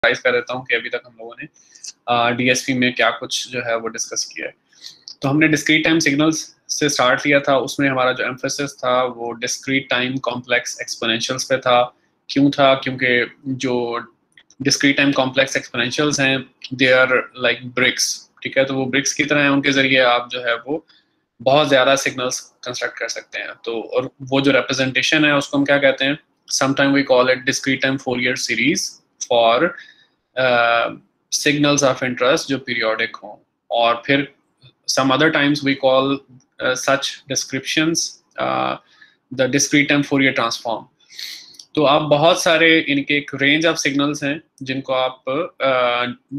Summarise कर देता हूँ कि अभी तक हम लोगों ने डीएसपी में क्या कुछ जो है वो डिस्कस किया है। तो हमने डिस्क्रीट टाइम सिग्नल्स से स्टार्ट लिया था, उसमें हमारा जो एम्फेसिस था वो डिस्क्रीट टाइम कॉम्प्लेक्स एक्सपोनेंशियल्स पे था। क्यों था? क्योंकि जो डिस्क्रीट टाइम कॉम्प्लेक्स एक्सपोनेंशियल्स हैं दे आर लाइक ब्रिक्स, ठीक है, तो वो ब्रिक्स की तरह हैं, उनके जरिए आप जो है वो बहुत ज़्यादा सिग्नल्स कंस्ट्रक्ट कर सकते हैं। तो और वो जो रिप्रेजेंटेशन है उसको हम क्या कहते हैं, sometime we call it discrete time Fourier series for signals of interest जो पीरियोडिक हों। और फिर some other times we call such descriptions the discrete time Fourier transform। तो आप बहुत सारे इनके एक रेंज ऑफ सिग्नल्स हैं जिनको आप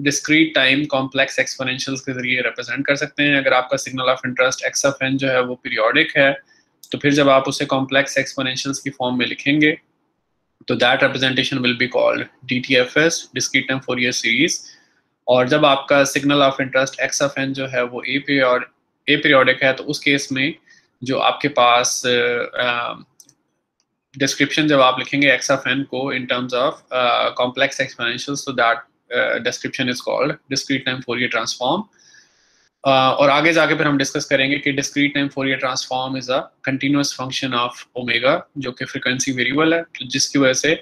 डिस्क्रीट टाइम कॉम्प्लेक्स एक्सपोनेंशियल्स के जरिए रिप्रेजेंट कर सकते हैं। अगर आपका signal of interest x of n जो है वो पीरियोडिक है, तो फिर जब आप उसे कॉम्प्लेक्स एक्सपोनेंशियल्स की फॉर्म में लिखेंगे तो that representation will be called DTFS, discrete time Fourier series. और जब आपका signal of interest x of n जो है वो ए पीरियोडिक है, तो उस केस में जो आपके पास डिस्क्रिप्शन जब आप लिखेंगे एक्स ऑफ एन को in terms of complex exponentials, तो that description is called discrete time Fourier transform. और आगे जाके फिर हम डिस्कस करेंगे कि discrete time Fourier transform is a continuous function of omega जो कि फ्रीक्वेंसी वेरिएबल है, जिसकी वजह से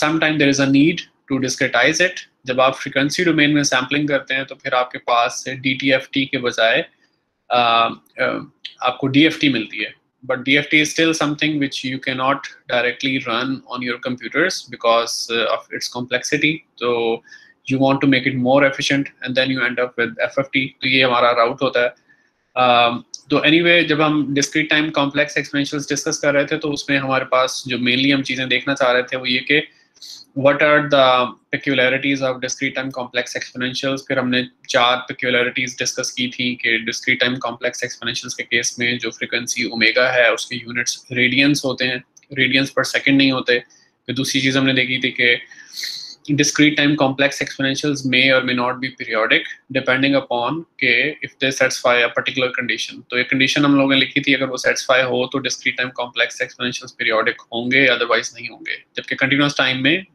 sometime there is a need to discretize it. जब आप फ्रीक्वेंसी डोमेन में सैम्पलिंग करते हैं तो फिर आपके पास DTFT के बजाय आपको DFT मिलती है, but DFT is still something which you cannot directly run on your computers because of its complexity. So you want to make it more efficient and then you end up with FFT। तो ये हमारा राउट होता है। तो anyway, जब हम discrete time complex exponentials discuss कर रहे थे तो उसमें हमारे पास जो मेनली हम चीज़ें देखना चाह रहे थे वो ये कि what are the peculiarities of discrete time complex exponentials। फिर हमने 4 peculiarities डिस्कस की थी कि discrete time complex exponentials के केस में जो फ्रीक्वेंसी ओमेगा है उसके यूनिट्स रेडियंस होते हैं, रेडियंस पर सेकंड नहीं होते। फिर दूसरी चीज़ हमने देखी थी कि discrete time complex exponentials may or may not be periodic depending upon के if they satisfy a particular condition। तो एक कंडीशन हम लोगों ने लिखी थी, अगर वो satisfy हो तो discrete time complex exponentials periodic होंगे, otherwise नहीं होंगे। जबकि continuous time में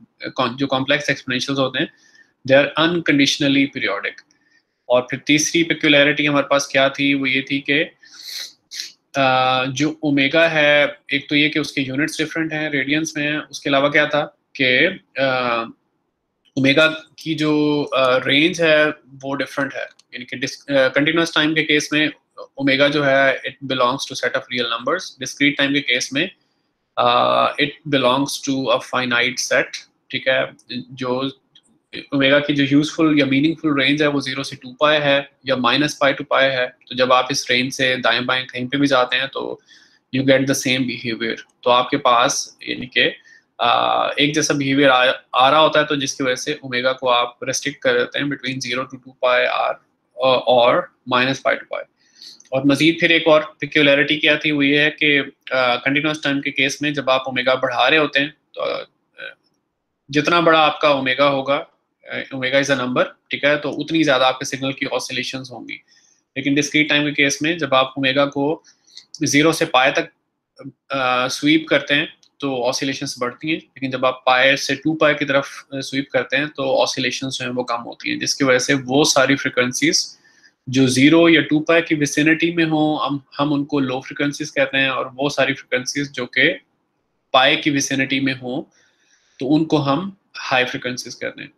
जो complex exponentials होते हैं they are unconditionally periodic। और फिर तीसरी peculiarity हमारे पास क्या थी, वो ये थी कि जो ओमेगा है, एक तो ये कि उसके यूनिट्स डिफरेंट हैं, रेडियंस में है, उसके अलावा क्या था कि ओमेगा की जो रेंज है वो डिफरेंट है। यानी कि कंटिन्यूअस टाइम के केस में ओमेगा जो है it belongs to set of real numbers, discrete time के केस में it belongs to a finite set, ठीक है। जो ओमेगा की जो यूजफुल या मीनिंगफुल रेंज है वो 0 से 2 पाई है या -पाई टू पाई है। तो जब आप इस रेंज से दाएं बाएं कहीं पे भी जाते हैं तो you get the same behaviour. तो आपके पास यानी कि एक जैसा बिहेवियर आ रहा होता है, तो जिसकी वजह से ओमेगा को आप रेस्ट्रिक्ट कर देते हैं बिटवीन 0 to 2 पाई आर और -पाई टू पाई। और मजीद फिर एक और पिक्यूलरिटी क्या थी, वो ये है कि कंटिन्यूस टाइम के केस में जब आप ओमेगा बढ़ा रहे होते हैं तो जितना बड़ा आपका ओमेगा होगा, ओमेगा इज अ नंबर, ठीक है, तो उतनी ज़्यादा आपके सिग्नल की ऑसिलेशंस होंगी। लेकिन डिस्क्रीट टाइम के केस में जब आप ओमेगा को 0 से पाई तक स्वीप करते हैं तो ऑसिलेशंस बढ़ती हैं, लेकिन जब आप पाई से 2 पाई की तरफ स्वीप करते हैं तो ऑसिलेशंस जो हैं वो कम होती हैं, जिसकी वजह से वो सारी फ्रिक्वेंसीज जो 0 या 2 पाई की विसिनिटी में हो हम उनको लो फ्रिक्वेंसीज कहते हैं, और वो सारी फ्रिक्वेंसीज जो कि पाई की विसिनिटी में हो तो उनको हम हाई फ्रिक्वेंसीज कहते हैं।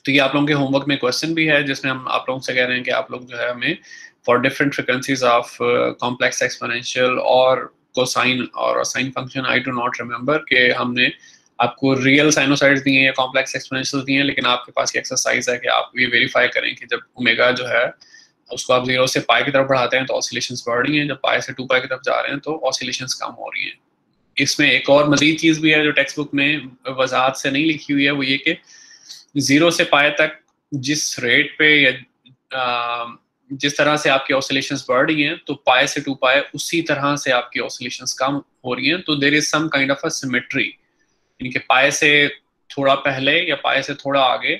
तो ये आप लोगों के होमवर्क में क्वेश्चन भी है जिसमें हम आप लोगों से कह रहे हैं कि आप लोग जो है हमें for different frequencies of complex exponential और कोसाइन और sine function, I do not remember कि हमने आपको रियल साइनोसाइड्स दिए हैं या कॉम्प्लेक्स एक्सपोनेंशियल्स दिए हैं, लेकिन आपके पास ये एक्सरसाइज है कि आप ये वेरीफाई करें कि जब ओमेगा जो है उसको आप 0 से पाई की तरफ बढ़ाते हैं तो ऑसिलेशंस बढ़ रही हैं, जब पाई से 2 पाई की तरफ जा रहे हैं तो ऑसिलेशंस कम हो रही हैं। इसमें एक और मजीद चीज़ भी है जो टेक्स्ट बुक में वजाहत से नहीं लिखी हुई है, वो ये कि 0 से पाई तक जिस रेट पे या जिस तरह से आपकी ऑसिलेशंस बढ़ रही हैं, तो पाई से 2 पाई उसी तरह से आपकी ऑसिलेशंस कम हो रही हैं। तो there is some kind of a symmetry, यानी कि पाई से थोड़ा पहले या पाई से थोड़ा आगे,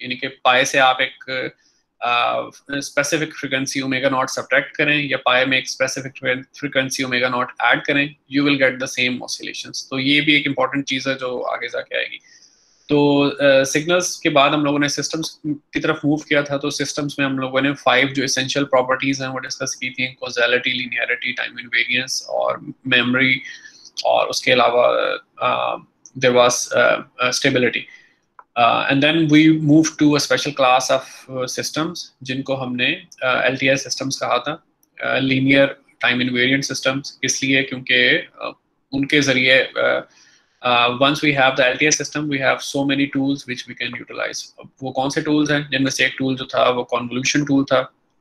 यानी कि पाई से आप एक specific frequency omega naught subtract करें या पाई में एक specific frequency omega naught add करें, you will get the same oscillations. तो ये भी एक इंपॉर्टेंट चीज़ है जो आगे जाके आएगी। तो सिग्नल्स के बाद हम लोगों ने सिस्टम्स की तरफ मूव किया था। तो सिस्टम्स में हम लोगों ने 5 जो एसेंशियल प्रॉपर्टीज हैं वो डिस्कस की थी, कॉजेलिटी, लीनियरिटी, टाइम इनवेरियंस और मेमोरी, और उसके अलावा there was stability. And then we move to a special class of systems जिनको हमने LTI सिस्टम्स कहा था, लीनियर टाइम इनवेरिएंट सिस्टम्स। इसलिए क्योंकि उनके जरिए once we have the LTI system, we have so many tools which we can utilize. वो कौन से tools हैं, जिनमें से एक tool जो था वो convolution tool था।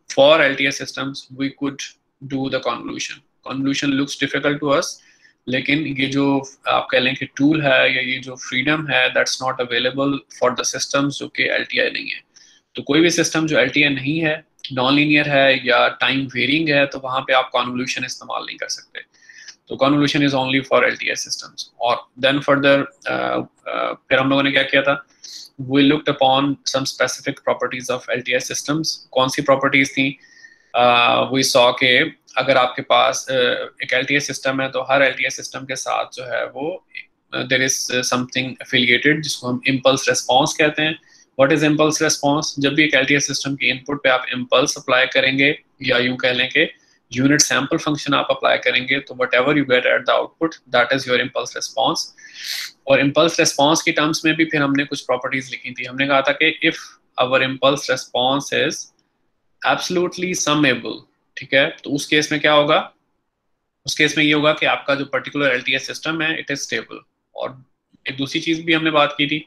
For LTI systems, we could do the convolution. Convolution looks difficult to us, लेकिन ये जो आप कह लें कि टूल है या ये जो फ्रीडम है, that's not available for the systems जो कि LTI नहीं है। तो कोई भी सिस्टम जो LTI नहीं है, नॉन लीनियर है या टाइम वेरिंग है, तो वहां पे आप कॉन्वोल्यूशन इस्तेमाल नहीं कर सकते। तो convolution is only for LTI systems. और देन फर्दर फिर हम लोगों ने क्या किया था, we looked upon some specific properties of LTI systems. कौन सी प्रॉपर्टीज थी? वी सॉ के अगर आपके पास एक LTI सिस्टम है, तो हर LTI सिस्टम के साथ जो है वो देयर इज समथिंग एफिलिएटेड जिसको हम इम्पल्स रिस्पॉन्स कहते हैं। What is impulse response? जब भी एक LTI सिस्टम की इनपुट पे आप इम्पल्स अप्लाई करेंगे, या यूं कह लें कि यूनिट सैंपल फंक्शन आप अप्लाई करेंगे, तो what ever you get eight the output, that is your impulse response. और इम्पल्स रिस्पॉन्स की टर्म्स में भी फिर हमने कुछ प्रॉपर्टीज लिखी थी। हमने कहा था कि if our impulse response is absolutely summable, ठीक है, तो उस केस में क्या होगा? उस केस में ये होगा कि आपका जो पर्टिकुलर LTI सिस्टम है इट इज स्टेबल। और एक दूसरी चीज भी हमने बात की थी,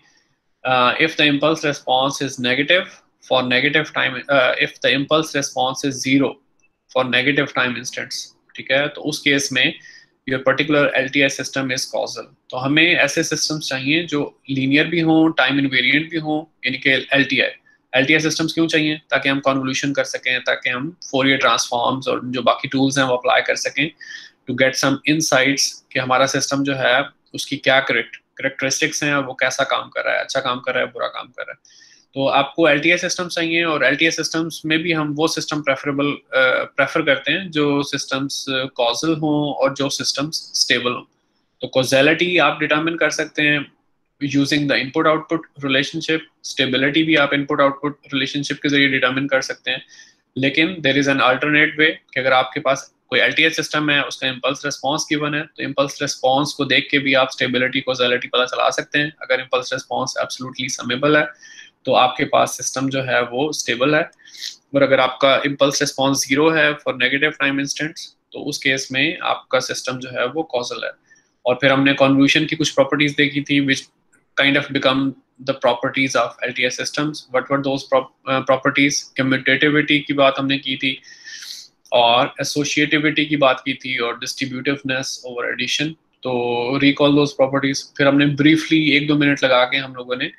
if the impulse response is negative for negative time, if the impulse response is 0 for negative time instants, ठीक है, तो उस केस में your particular LTI system is causal। तो हमें ऐसे systems चाहिए जो linear भी हों, time invariant भी हों, यानी कि LTI systems क्यों चाहिए? ताकि हम convolution कर सकें, ताकि हम Fourier transforms और जो बाकी tools हैं वो apply कर सकें to get some insights कि हमारा system जो है उसकी क्या करेक्टरिस्टिक्स हैं, वो कैसा काम कर रहा है, अच्छा काम कर रहा है, बुरा काम कर रहा है। तो आपको LTI सिस्टम चाहिए, और LTI सिस्टम्स में भी हम वो सिस्टम प्रेफर करते हैं जो सिस्टम्स कॉजल हों और जो सिस्टम्स स्टेबल हों। तो कॉजेलिटी आप डिटरमिन कर सकते हैं using the input output relationship. Stability भी आप इनपुट आउटपुट रिलेशनशिप के जरिए डिटरमिन कर सकते हैं। लेकिन देर इज एन अल्टरनेट वे कि अगर आपके पास कोई LTI सिस्टम है, उसका इम्पल्स रिस्पॉन्स गिवन है, तो इम्पल्स रिस्पॉन्स को देख के भी आप स्टेबिलिटी कॉजेलिटी पता चला सकते हैं। अगर इम्पल्स रिस्पॉन्स एब्सोल्युटली समेबल है तो आपके पास सिस्टम जो है वो स्टेबल है। और अगर आपका इम्पल्स रिस्पॉन्स 0 है फॉर नेगेटिव टाइम इंस्टेंट्स, तो उस केस में आपका सिस्टम जो है वो कॉजल है। और फिर हमने कॉन्वोल्यूशन की कुछ प्रॉपर्टीज देखी थी which kind of become the properties of LTI systems. What were those properties? Commutativity की बात हमने की थी, और associativity की बात की थी, और distributiveness over addition। तो recall those properties। फिर हमने briefly 1-2 मिनट लगा के हम लोगों ने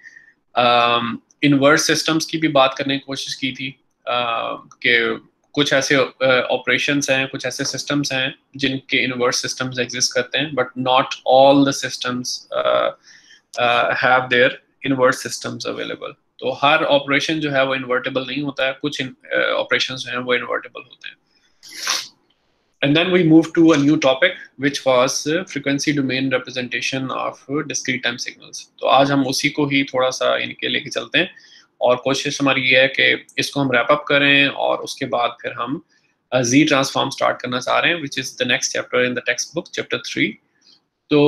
inverse systems की भी बात करने की कोशिश की थी, कि कुछ ऐसे ऑपरेशंस हैं, कुछ ऐसे सिस्टम्स हैं जिनके इनवर्स सिस्टम्स एग्जिस्ट करते हैं, but not all the systems have their inverse systems available. तो हर ऑपरेशन जो है वो इन्वर्टेबल नहीं होता है, कुछ ऑपरेशंस जो हैं वो इन्वर्टेबल होते हैं। And then we moved to a new topic which was frequency domain representation of discrete time signals। तो आज हम उसी को ही थोड़ा सा इनके लेके चलते हैं, और कोशिश हमारी ये है कि इसको हम रैप अप करें, और उसके बाद फिर हम Z ट्रांसफॉर्म स्टार्ट करना चाह रहे हैं, which is the next chapter in the textbook, chapter 3। तो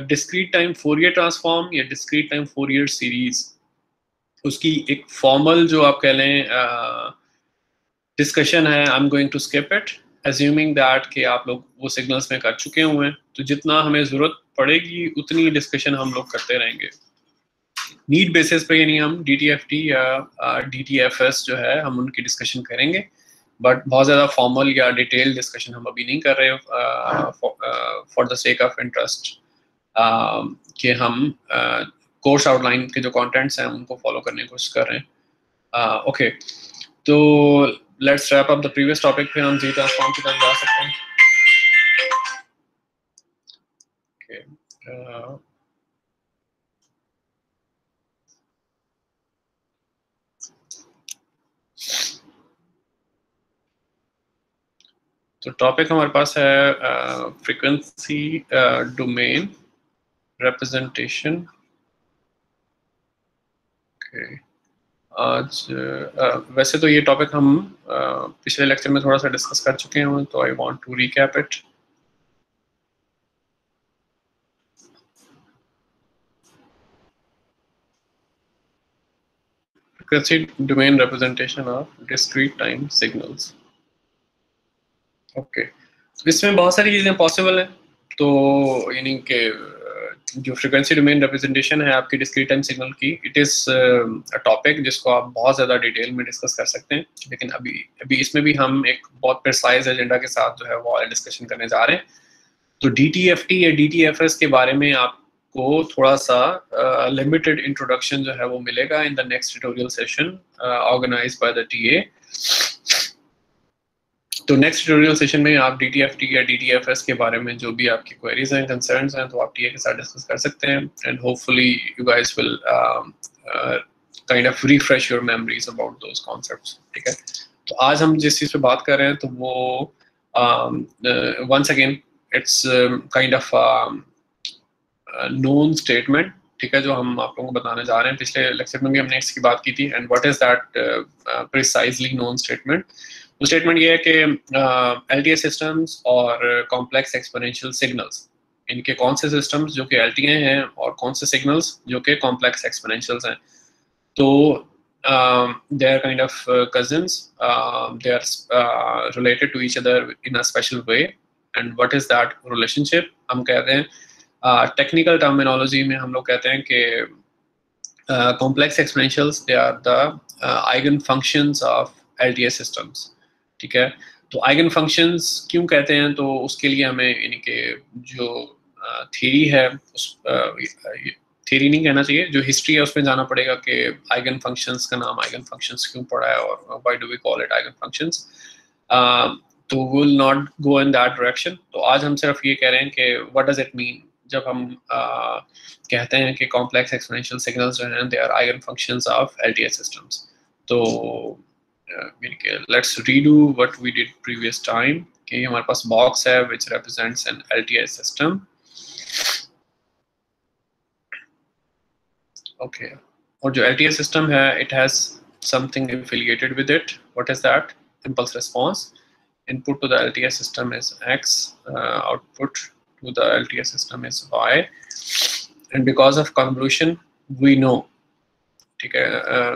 डिस्क्रीट टाइम फोरियर ट्रांसफॉर्म या डिस्क्रीट टाइम फोरियर सीरीज, उसकी एक फॉर्मल जो आप कह लें डिस्कशन है, I am going to skip it assuming that कि आप लोग वो सिग्नल्स में कर चुके हुए हैं। तो जितना हमें ज़रूरत पड़ेगी उतनी डिस्कशन हम लोग करते रहेंगे नीड बेसिस पे, यानी हम DTFT या DTFS जो है हम उनकी डिस्कशन करेंगे, बट बहुत ज़्यादा फॉर्मल या डिटेल डिस्कशन हम अभी नहीं कर रहे for the sake of interest, कि हम कोर्स आउटलाइन के जो कंटेंट्स हैं उनको फॉलो करने की कोशिश कर रहे हैं। ओके, तो let's wrap up the previous topic, फिर हम Z ट्रांसफॉर्म की तरफ जा सकते हैं। okay, तो टॉपिक हमारे पास है फ्रीक्वेंसी डोमेन representation ओके आज वैसे तो ये टॉपिक हम पिछले लेक्चर में थोड़ा सा डिस्कस कर चुके हैं, तो I want to recap it. Frequency domain representation of discrete time signals. Okay, इसमें बहुत सारी चीज़ें पॉसिबल हैं। तो यानी कि जो फ्रीक्वेंसी डोमेन रिप्रेजेंटेशन है आपकी डिस्क्रीट टाइम सिग्नल की, इट इज़ अ टॉपिक जिसको आप बहुत ज़्यादा डिटेल में डिस्कस कर सकते हैं, लेकिन अभी इसमें भी हम एक बहुत प्रिसाइज एजेंडा के साथ जो है वो डिस्कशन करने जा रहे हैं। तो DTFT या DTFS के बारे में आपको थोड़ा सा लिमिटेड इंट्रोडक्शन जो है वो मिलेगा in the next tutorial session organised by the TA। तो नेक्स्ट ट्यूटोरियल सेशन में आप DTFT या DTFS के बारे में जो भी आपकी क्वेरीज हैं, कंसर्न्स हैं, तो आप TA के साथ डिस्कस कर सकते हैं, and hopefully you guys will kind of refresh your memories about those concepts. ठीक है, तो आज हम जिस चीज़ पे बात कर रहे हैं तो वो once again it's kind of known statement. ठीक है, जो हम आप लोगों को बताने जा रहे हैं, पिछले लेक्चर में भी हमने इसकी बात की थी। And what is that precisely known statement? तो स्टेटमेंट ये है कि LTS सिस्टम्स और कॉम्प्लेक्स एक्सपोनेंशियल सिग्नल्स, इनके कौन से सिस्टम्स जो कि LTS हैं और कौन से सिग्नल्स जो कि कॉम्प्लेक्स एक्सपोनेंशियल्स हैं। तो they are kind of cousins, they are related to each other in a special way. And what is that relationship? हम कहते हैं टेक्निकल टर्मिनोलॉजी में हम लोग कहते हैं कि complex exponentials they are the eigen functions of LTS systems. ठीक है, तो आइगन फंक्शंस क्यों कहते हैं? तो उसके लिए हमें इनके जो थ्योरी है, उस थ्योरी नहीं कहना चाहिए, जो हिस्ट्री है उसमें जाना पड़ेगा कि आइगन फंक्शंस का नाम आइगन फंक्शंस क्यों पड़ा है और why do we call it eigen functions. तो will not go in that direction. तो आज हम सिर्फ ये कह रहे हैं कि व्हाट डज इट मीन जब हम कहते हैं कि कॉम्प्लेक्स एक्सपोनेंशियल सिग्नल्स जो हैं they are eigen functions of LTS systems. तो let's redo what we did previous time कि हमारे पास बॉक्स है which represents an LTS system. Okay, और जो LTS system है it has something affiliated with it. What is that? Impulse response. Input to the LTS system is X, output to the LTS system is Y, and because of convolution we know, ठीक है,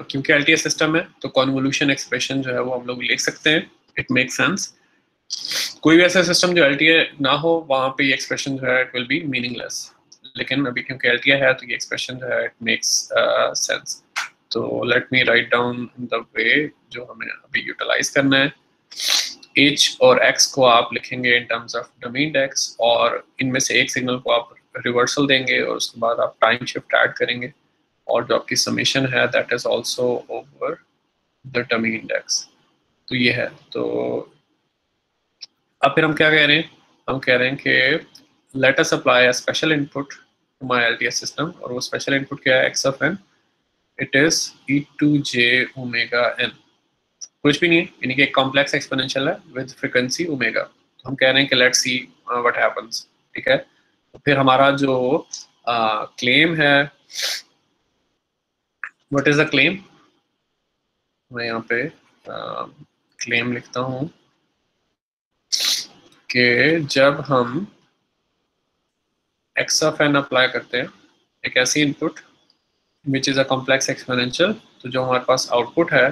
क्योंकि LTS system है तो convolution expression जो है वो हम लोग लिख सकते हैं। It make sense. कोई भी ऐसा सिस्टम जो LTS ना हो वहाँ पे ये एक्सप्रेशन जो है इट विल बी मीनिंगलेस, लेकिन अभी क्योंकि LTS है तो ये एक्सप्रेशन जो है इट मेक्स सेंस। तो late me write down the way जो हमें अभी यूटिलाइज करना है। H और X को आप लिखेंगे इन टर्म्स ऑफ डोमेन X, और इनमें से एक सिग्नल को आप रिवर्सल देंगे और उसके बाद आप टाइम शिफ्ट ऐड करेंगे, और जो आपकी समेशन है that is also over the domain index. तो ये है। तो अब फिर हम क्या कह रहे हैं? हम कह रहे हैं कि let us apply a special input to my LTS system, और वो स्पेशल इनपुट क्या है? X of n, it is e2j omega n। कुछ भी नहीं है, यानी कि एक कॉम्प्लेक्स एक्सपोनेंशियल है विद फ्रीक्वेंसी ओमेगा। तो हम कह रहे हैं कि लेट्स सी व्हाट हैपेंस। ठीक है, तो फिर हमारा जो क्लेम है, व्हाट इज द क्लेम? मैं यहाँ पे क्लेम लिखता हूँ कि जब हम X of n अप्लाई करते हैं एक ऐसी input which is a complex exponential, तो जो हमारे पास आउटपुट है,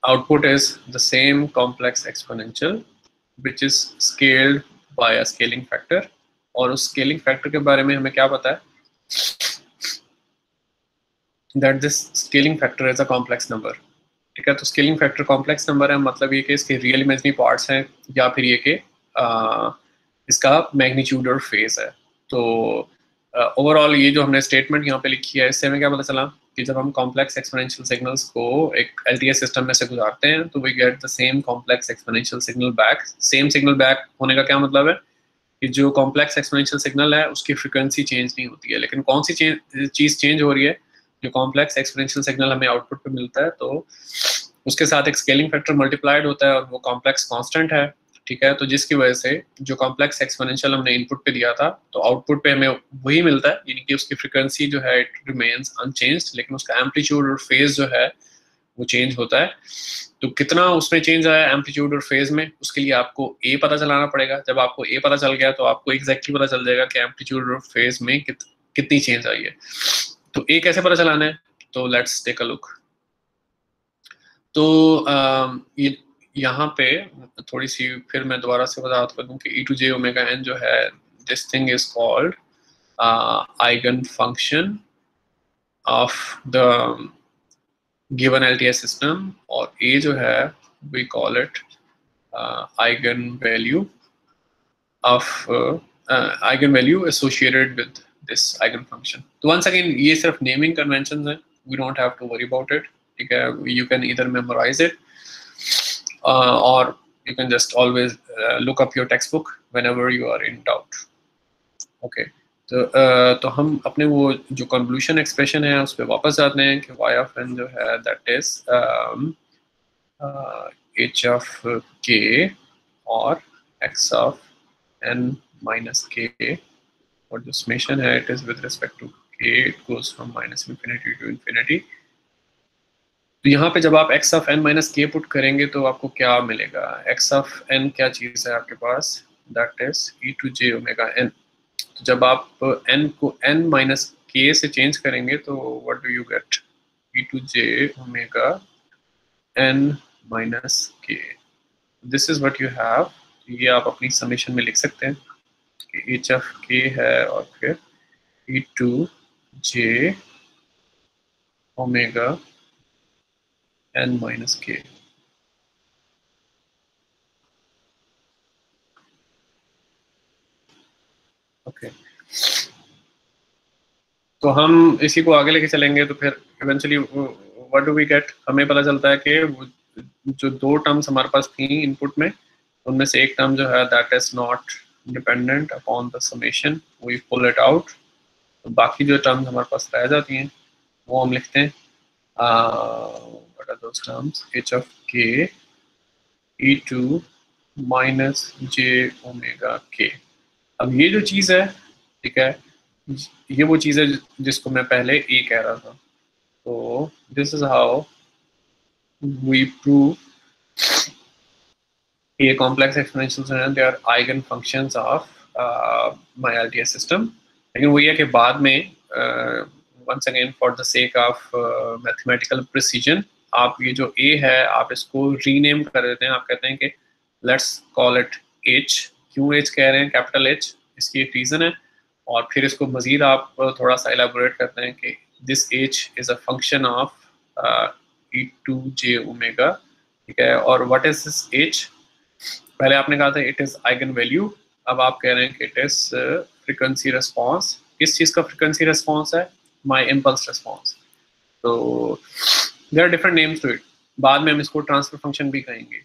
output is the same complex exponential which is scaled by a scaling factor. और उस स्केलिंग फैक्टर के बारे में हमें क्या पता है? That this scaling factor is a complex number. ठीक है, तो स्केलिंग फैक्टर कॉम्प्लेक्स नंबर है, मतलब ये कि इसके रियल इमेजिनरी पार्ट्स हैं या फिर ये कि इसका मैग्नीट्यूड और फेज है। तो ओवरऑल ये जो हमने स्टेटमेंट यहाँ पे लिखी है, इससे हमें क्या पता चला कि जब हम कॉम्प्लेक्स एक्सपोनेंशियल सिग्नल्स को एक LTS सिस्टम में से गुजारते हैं तो we get the same complex exponential signal back. Same signal back होने का क्या मतलब है कि जो कॉम्प्लेक्स एक्सपोनेंशियल सिग्नल है उसकी फ्रीक्वेंसी चेंज नहीं होती है, लेकिन कौन सी चीज़ चेंज हो रही है? जो कॉम्प्लेक्स एक्सपोनेंशियल सिग्नल हमें आउटपुट पे मिलता है तो उसके साथ एक स्केलिंग फैक्टर मल्टीप्लाइड होता है और वो कॉम्प्लेक्स कांस्टेंट है। ठीक है। तो जिसकी वजह से जो कॉम्प्लेक्स एक्सपोनेंशियल हमने इनपुट पे दिया था तो आउटपुट पे हमें वही मिलता है, यानी कि उसकी फ्रीक्वेंसी जो है इट रिमेन्स अनचेंज्ड, लेकिन उसका एम्पलीट्यूड और फेज जो है वो चेंज होता है। तो कितना उसमें चेंज आया एम्पलीट्यूड और फेज में, उसके लिए आपको ए पता चलाना पड़ेगा। जब आपको ए पता चल गया तो आपको एग्जैक्टली पता चल जाएगा कि एम्पलीट्यूड और फेज में कितनी चेंज आई है। तो ए कैसे पता चलाना है, तो लेट्स टेक अ लुक। तो ये यहाँ पे थोड़ी सी फिर मैं दोबारा से वजाहत कर दूं कि e to j omega n जो है, this thing is called eigen function of the given LTS system, और a जो है we call it eigen value of eigen value associated with this eigen function. तो वंस अगेन ये सिर्फ naming convention है, we don't have to worry about it, ठीक है। You can either memorise it or you can just always look up your textbook whenever you are in doubt. Okay, तो हम अपने वो जो कन्वोल्यूशन एक्सप्रेशन है उस पर वापस जाते हैं कि y of n जो है that is h of k और x of n minus k, और जो summation है it is with respect to k, it goes from minus infinity to infinity। तो यहाँ पे जब आप x of n माइनस के पुट करेंगे तो आपको क्या मिलेगा, x of n क्या चीज़ है आपके पास, that is e to j omega n। तो जब आप n को n माइनस के से चेंज करेंगे तो what do you get, e to j omega n minus k. This is what you have. ये आप अपनी समेशन में लिख सकते हैं कि h of k है और फिर e to j omega n minus k. Okay, तो हम इसी को आगे लेके चलेंगे तो फिर eventually what do we get, हमें पता चलता है कि जो दो टर्म्स हमारे पास थी इनपुट में, उनमें से एक टर्म जो है that is not dependent upon the summation, we pull it out. तो बाकी जो टर्म्स हमारे पास रह जाती हैं वो हम लिखते हैं what are those terms, h of k e to minus j omega k। अब ये जो चीज़ है, ठीक है, ये वो चीज़ है जिसको मैं पहले ए कह रहा था। तो this is how we prove ये कॉम्प्लेक्स एक्सपोनेंशियल्स हैं, they are eigen functions of my LTS system. लेकिन वही है कि बाद में once again for the sake of mathematical precision आप ये जो ए है आप इसको रीनेम कर देते हैं। आप कहते हैं कि लेट्स कॉल इट एच। क्यों एच कह रहे हैं, कैपिटल एच, इसकी एक रीज़न है। और फिर इसको मजीद आप थोड़ा सा एलेबोरेट करते हैं कि this H is a function of e to j omega, ठीक है। और व्हाट इज दिस एच, पहले आपने कहा था इट इज आइगन वैल्यू, अब आप कह रहे हैं कि इट इज फ्रीक्वेंसी रिस्पांस। किस चीज़ का फ्रीक्वेंसी रिस्पांस है, माय इम्पल्स रिस्पांस। तो there are different names to it, बाद में हम इसको ट्रांसफर फंक्शन भी कहेंगे।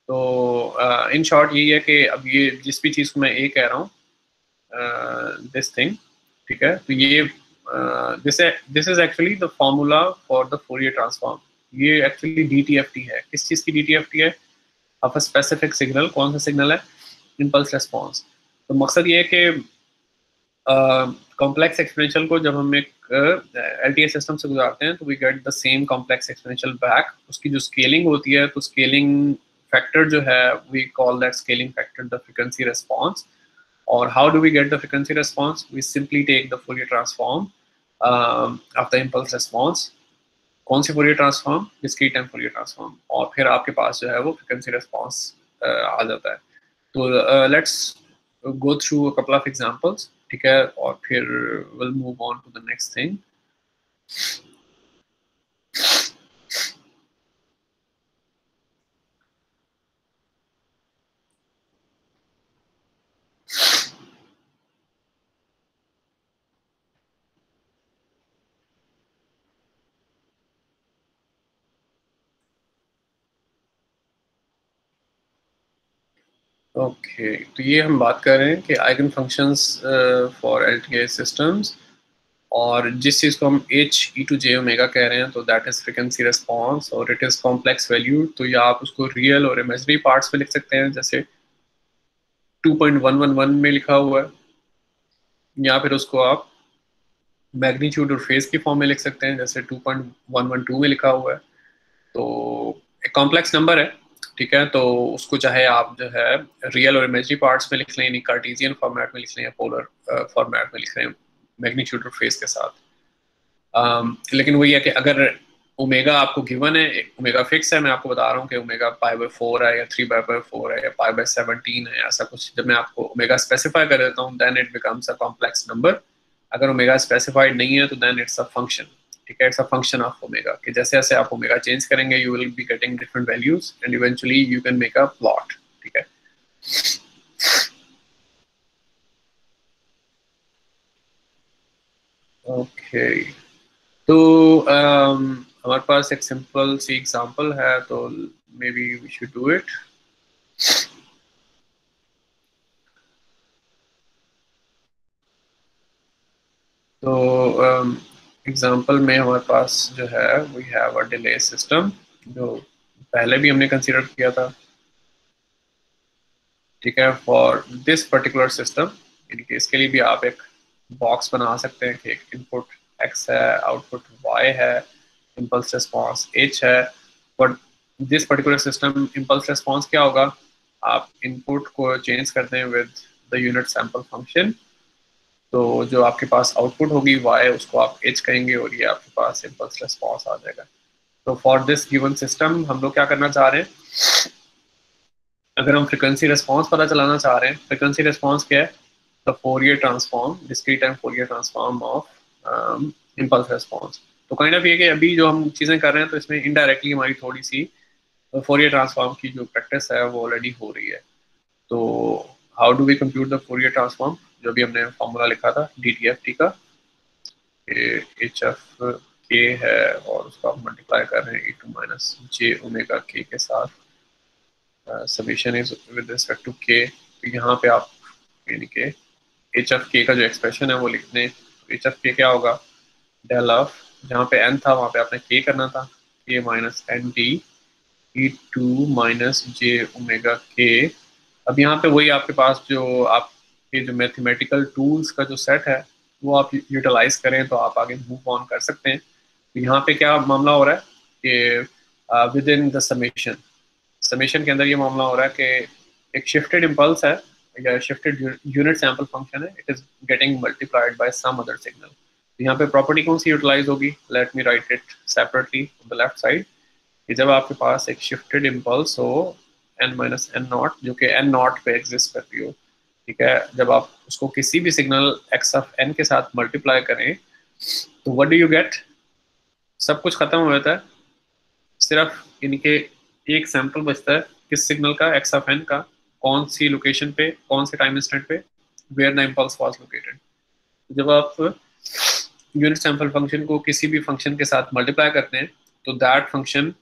तो इन शॉर्ट यही है कि अब ये जिस भी चीज़ को मैं ए कह रहा हूँ, दिस थिंग, ठीक है, तो ये this is actually the formula for the Fourier transform. ये एक्चुअली DTFT है। किस चीज़ की DTFT है, ऑफ अ स्पेसिफिक सिग्नल। कौन सा सिग्नल है, इम्पल्स रिस्पांस। तो मकसद ये है कि कॉम्प्लेक्स एक्सपोनेंशियल को जब हम एक LTS सिस्टम से गुजारते हैं तो we get the same complex exponential back. उसकी जो स्केलिंग होती है तो स्केलिंग फैक्टर जो है we call that scaling factor the frequency response. और how do we get the frequency response, we simply take the Fourier transform of the impulse response। कौन सी Fourier transform, discrete time Fourier transform, और फिर आपके पास जो है वो frequency response आ जाता है। तो let's go through a couple of examples, ठीक है, और फिर we'll move on to the next thing। Okay, तो ये हम बात कर रहे हैं कि eigen functions for LTS systems, और जिस चीज़ को हम h e to j omega कह रहे हैं तो दैट इज फ्रीक्वेंसी रिस्पांस और इट इज़ कॉम्प्लेक्स वैल्यू। तो या आप उसको रियल और इमेजिनरी पार्ट्स में लिख सकते हैं, जैसे 2.111 में लिखा हुआ है, या फिर उसको आप मैग्नीट्यूड और फेज की फॉर्म में लिख सकते हैं, जैसे 2.112 में लिखा हुआ है। तो एक कॉम्प्लेक्स नंबर है, ठीक है। तो उसको चाहे आप जो है रियल और इमेजिनरी पार्ट्स में लिख लें, यानी कार्टेशियन फॉर्मेट में लिख लें या पोलर फॉर्मेट में लिख लें मैग्नीट्यूड और फेज के साथ। लेकिन वही है कि अगर ओमेगा आपको गिवन है, ओमेगा फिक्स है, मैं आपको बता रहा हूँ कि ओमेगा π/4 है या 3π/4 है या π/17 है, ऐसा कुछ जब मैं आपको ओमेगा स्पेसिफाई कर देता हूँ then it becomes a complex number. अगर ओमेगा स्पेसिफाइड नहीं है तो देन इट्स अ फंक्शन, ठीक है। It's a function of omega, कि जैसे जैसे आप ओमेगा चेंज करेंगे you will be getting different values and eventually you can make a plot, ठीक है। ओके, तो हमारे पास एक सिंपल सी एग्जांपल है, तो maybe we should do it. तो एग्जांपल में हमारे पास जो है we have a delay system, जो पहले भी हमने कंसीडर किया था, ठीक है। फॉर दिस पर्टिकुलर सिस्टम, यानी कि इसके लिए भी आप एक बॉक्स बना सकते हैं कि एक इनपुट x है, आउटपुट y है, इम्पल्स रिस्पॉन्स h है। But this particular system impulse response क्या होगा, आप इनपुट को चेंज करते हैं with the unit sample function. तो जो आपके पास आउटपुट होगी y, उसको आप h कहेंगे और ये आपके पास इम्पल्स रिस्पॉन्स आ जाएगा। तो फॉर दिस गिवन सिस्टम हम लोग क्या करना चाह रहे हैं, अगर हम फ्रिक्वेंसी रिस्पॉन्स पता चलाना चाह रहे हैं, फ्रिक्वेंसी रिस्पॉन्स क्या है, the Fourier transform, discrete time Fourier transform of impulse response. तो काइंड ऑफ ये कि अभी जो हम चीज़ें कर रहे हैं तो इसमें इनडायरेक्टली हमारी थोड़ी सी फोरियर ट्रांसफॉर्म की जो प्रैक्टिस है वो ऑलरेडी हो रही है। तो how do we compute the Fourier transform, जो भी हमने फॉर्मूला लिखा था DTFT का, एच एफ के है और उसको आप मल्टीप्लाई कर रहे हैं e to minus j omega k के साथ, summation is with respect to k। तो यहाँ पे आप यानी कि एच एफ के का जो एक्सप्रेशन है वो लिख दें। एच एफ के क्या होगा, डेल ऑफ, जहाँ पे n था वहाँ पे आपने k करना था, k minus n t e to minus j omega k. अब यहाँ पे वही आपके पास जो आपके जो मैथमेटिकल टूल्स का जो सेट है वो आप यूटिलाइज करें तो आप आगे मूव ऑन कर सकते हैं। तो यहाँ पे क्या मामला हो रहा है कि with in the summation, summation के अंदर ये मामला हो रहा है कि एक शिफ्टेड इम्पल्स है या शिफ्टेड यूनिट सैंपल फंक्शन है, it is getting multiplied by some other signal. यहाँ पे प्रॉपर्टी कौन सी यूटिलाइज होगी, let me write it separately on the left side, कि जब आपके पास एक शिफ्टेड इम्पल्स हो n माइनस एन नॉट, जो कि n नॉट पे एग्जिस्ट कर रही हो, ठीक है, जब आप उसको किसी भी सिग्नल x ऑफ n के साथ मल्टीप्लाई करें तो व्हाट डू यू गेट, सब कुछ खत्म हो जाता है, सिर्फ इनके एक सैंपल बचता है किस सिग्नल का, एक्स ऑफ एन का, कौन सी लोकेशन पे, कौन से टाइम इंस्टेंट पे, where the impulse was located. जब आप यूनिट सैंपल फंक्शन को किसी भी फंक्शन के साथ मल्टीप्लाई करते हैं तो दैट फंक्शन,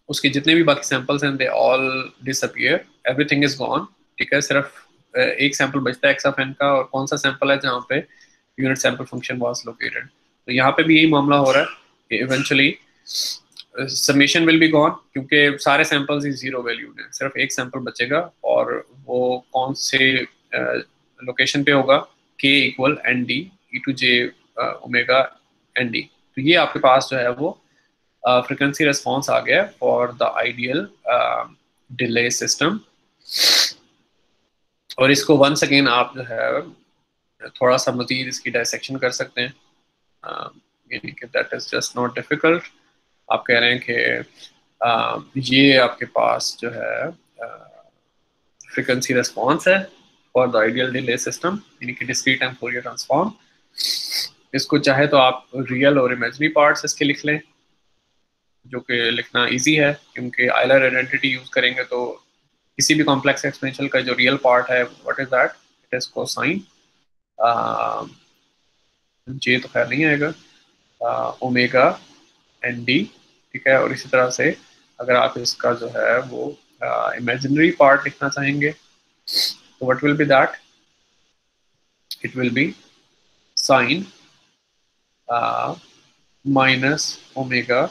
उसके जितने भी बाकी सैंपल्स हैं they all disappear, everything is gone, ठीक है। सिर्फ एक सैंपल बचता है एक्स ऑफ एन का, और कौन सा सैंपल है जहाँ पे unit sample function was located. तो यहाँ पे भी यही मामला हो रहा है कि eventually summation will be gone, क्योंकि सारे सैंपल्स ही जीरो वैल्यूड हैं, सिर्फ एक सैंपल बचेगा और वो कौन से लोकेशन पे होगा, k equal n d e to j omega n d. तो ये आपके पास जो है वो फ्रिक्वेंसी रिस्पॉन्स आ गया for the ideal delay system. और इसको वंस अगेन आप जो है थोड़ा सा मजीद इसकी डायसेक्शन कर सकते हैं, यानी कि that is just not difficult. आप कह रहे हैं कि ये आपके पास जो है फ्रिक्वेंसी रिस्पॉन्स है for the ideal delay system, यानी कि डिस्क्रीट टाइम फोरियर ट्रांसफॉर्म। इसको चाहे तो आप रियल और इमेजिनरी पार्ट्स इसके लिख लें, जो कि लिखना इजी है क्योंकि आइलर आइडेंटिटी यूज करेंगे तो किसी भी कॉम्प्लेक्स एक्सपोनेंशियल का जो रियल पार्ट है what is that, it is cosine j, तो खैर नहीं आएगा, ओमेगा एन डी, ठीक है। और इसी तरह से अगर आप इसका जो है वो इमेजिनरी पार्ट लिखना चाहेंगे तो what will be that, it will be sine minus omega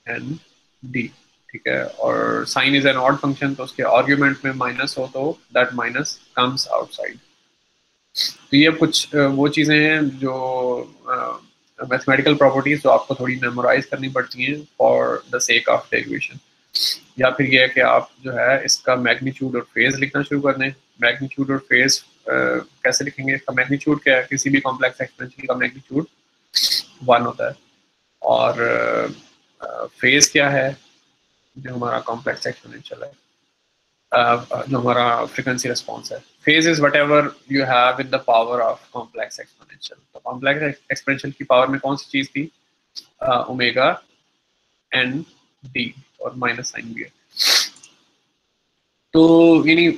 n d, ठीक है, और sine is an odd function, तो उसके आर्ग्यूमेंट में माइनस हो तो दैट माइनस कम्स आउटसाइड। तो ये कुछ वो चीज़ें हैं जो मैथमेटिकल प्रॉपर्टीज जो आपको थोड़ी मेमोराइज करनी पड़ती हैं for the sake of derivation. या फिर ये है कि आप जो है इसका मैग्नीट्यूड और फेज लिखना शुरू कर दें। मैग्नीट्यूड और फेज कैसे लिखेंगे? इसका मैग्नीट्यूड क्या है? किसी भी कॉम्प्लेक्स एक्सपोनेंशियल का मैग्नीट्यूड 1 होता है। और फेज क्या है? जो हमारा कॉम्प्लेक्स एक्सपोनेंशियल है, जो हमारा फ्रीक्वेंसी रिस्पॉन्स है। Phase is what ever you have in the power of complex exponential. तो कॉम्प्लेक्स एक्सपोनेंशियल की पावर में कौन सी चीज थी? ओमेगा एन डी, और माइनस साइन भी है। तो यानी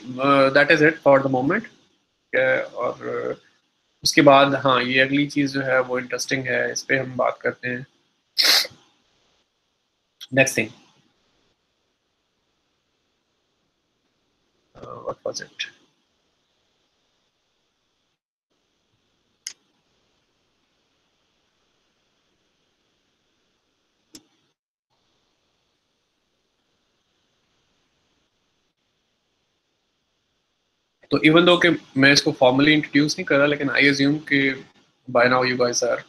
that is it for the moment. और उसके बाद हाँ, ये अगली चीज जो है वो इंटरेस्टिंग है, इस पे हम बात करते हैं। Next thing, what was it? तो इवन दो कि मैं इसको फॉर्मली इंट्रोड्यूस नहीं कर रहा, लेकिन आई अज्यूम कि by now you guys are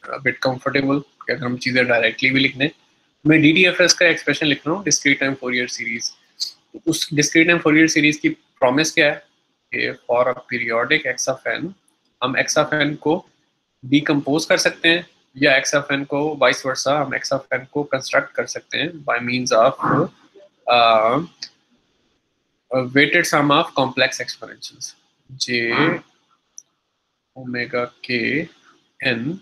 bit comfortable कि अगर हम चीज़ें डायरेक्टली भी लिख दें। मैं DDFS का एक्सप्रेशन लिख रहा हूँ, डिस्क्रीट टाइम फोरियर सीरीज। उस डिस्क्रीट टाइम फोरियर सीरीज की प्रॉमिस क्या है कि for a periodic x of n, हम एक्स ऑफ एन को डिकम्पोज कर सकते हैं, या एक्स ऑफ एन को वाइस वर्सा हम एक्स ऑफ एन को कंस्ट्रक्ट कर सकते हैं by means of weighted sum of complex exponentials j omega k n,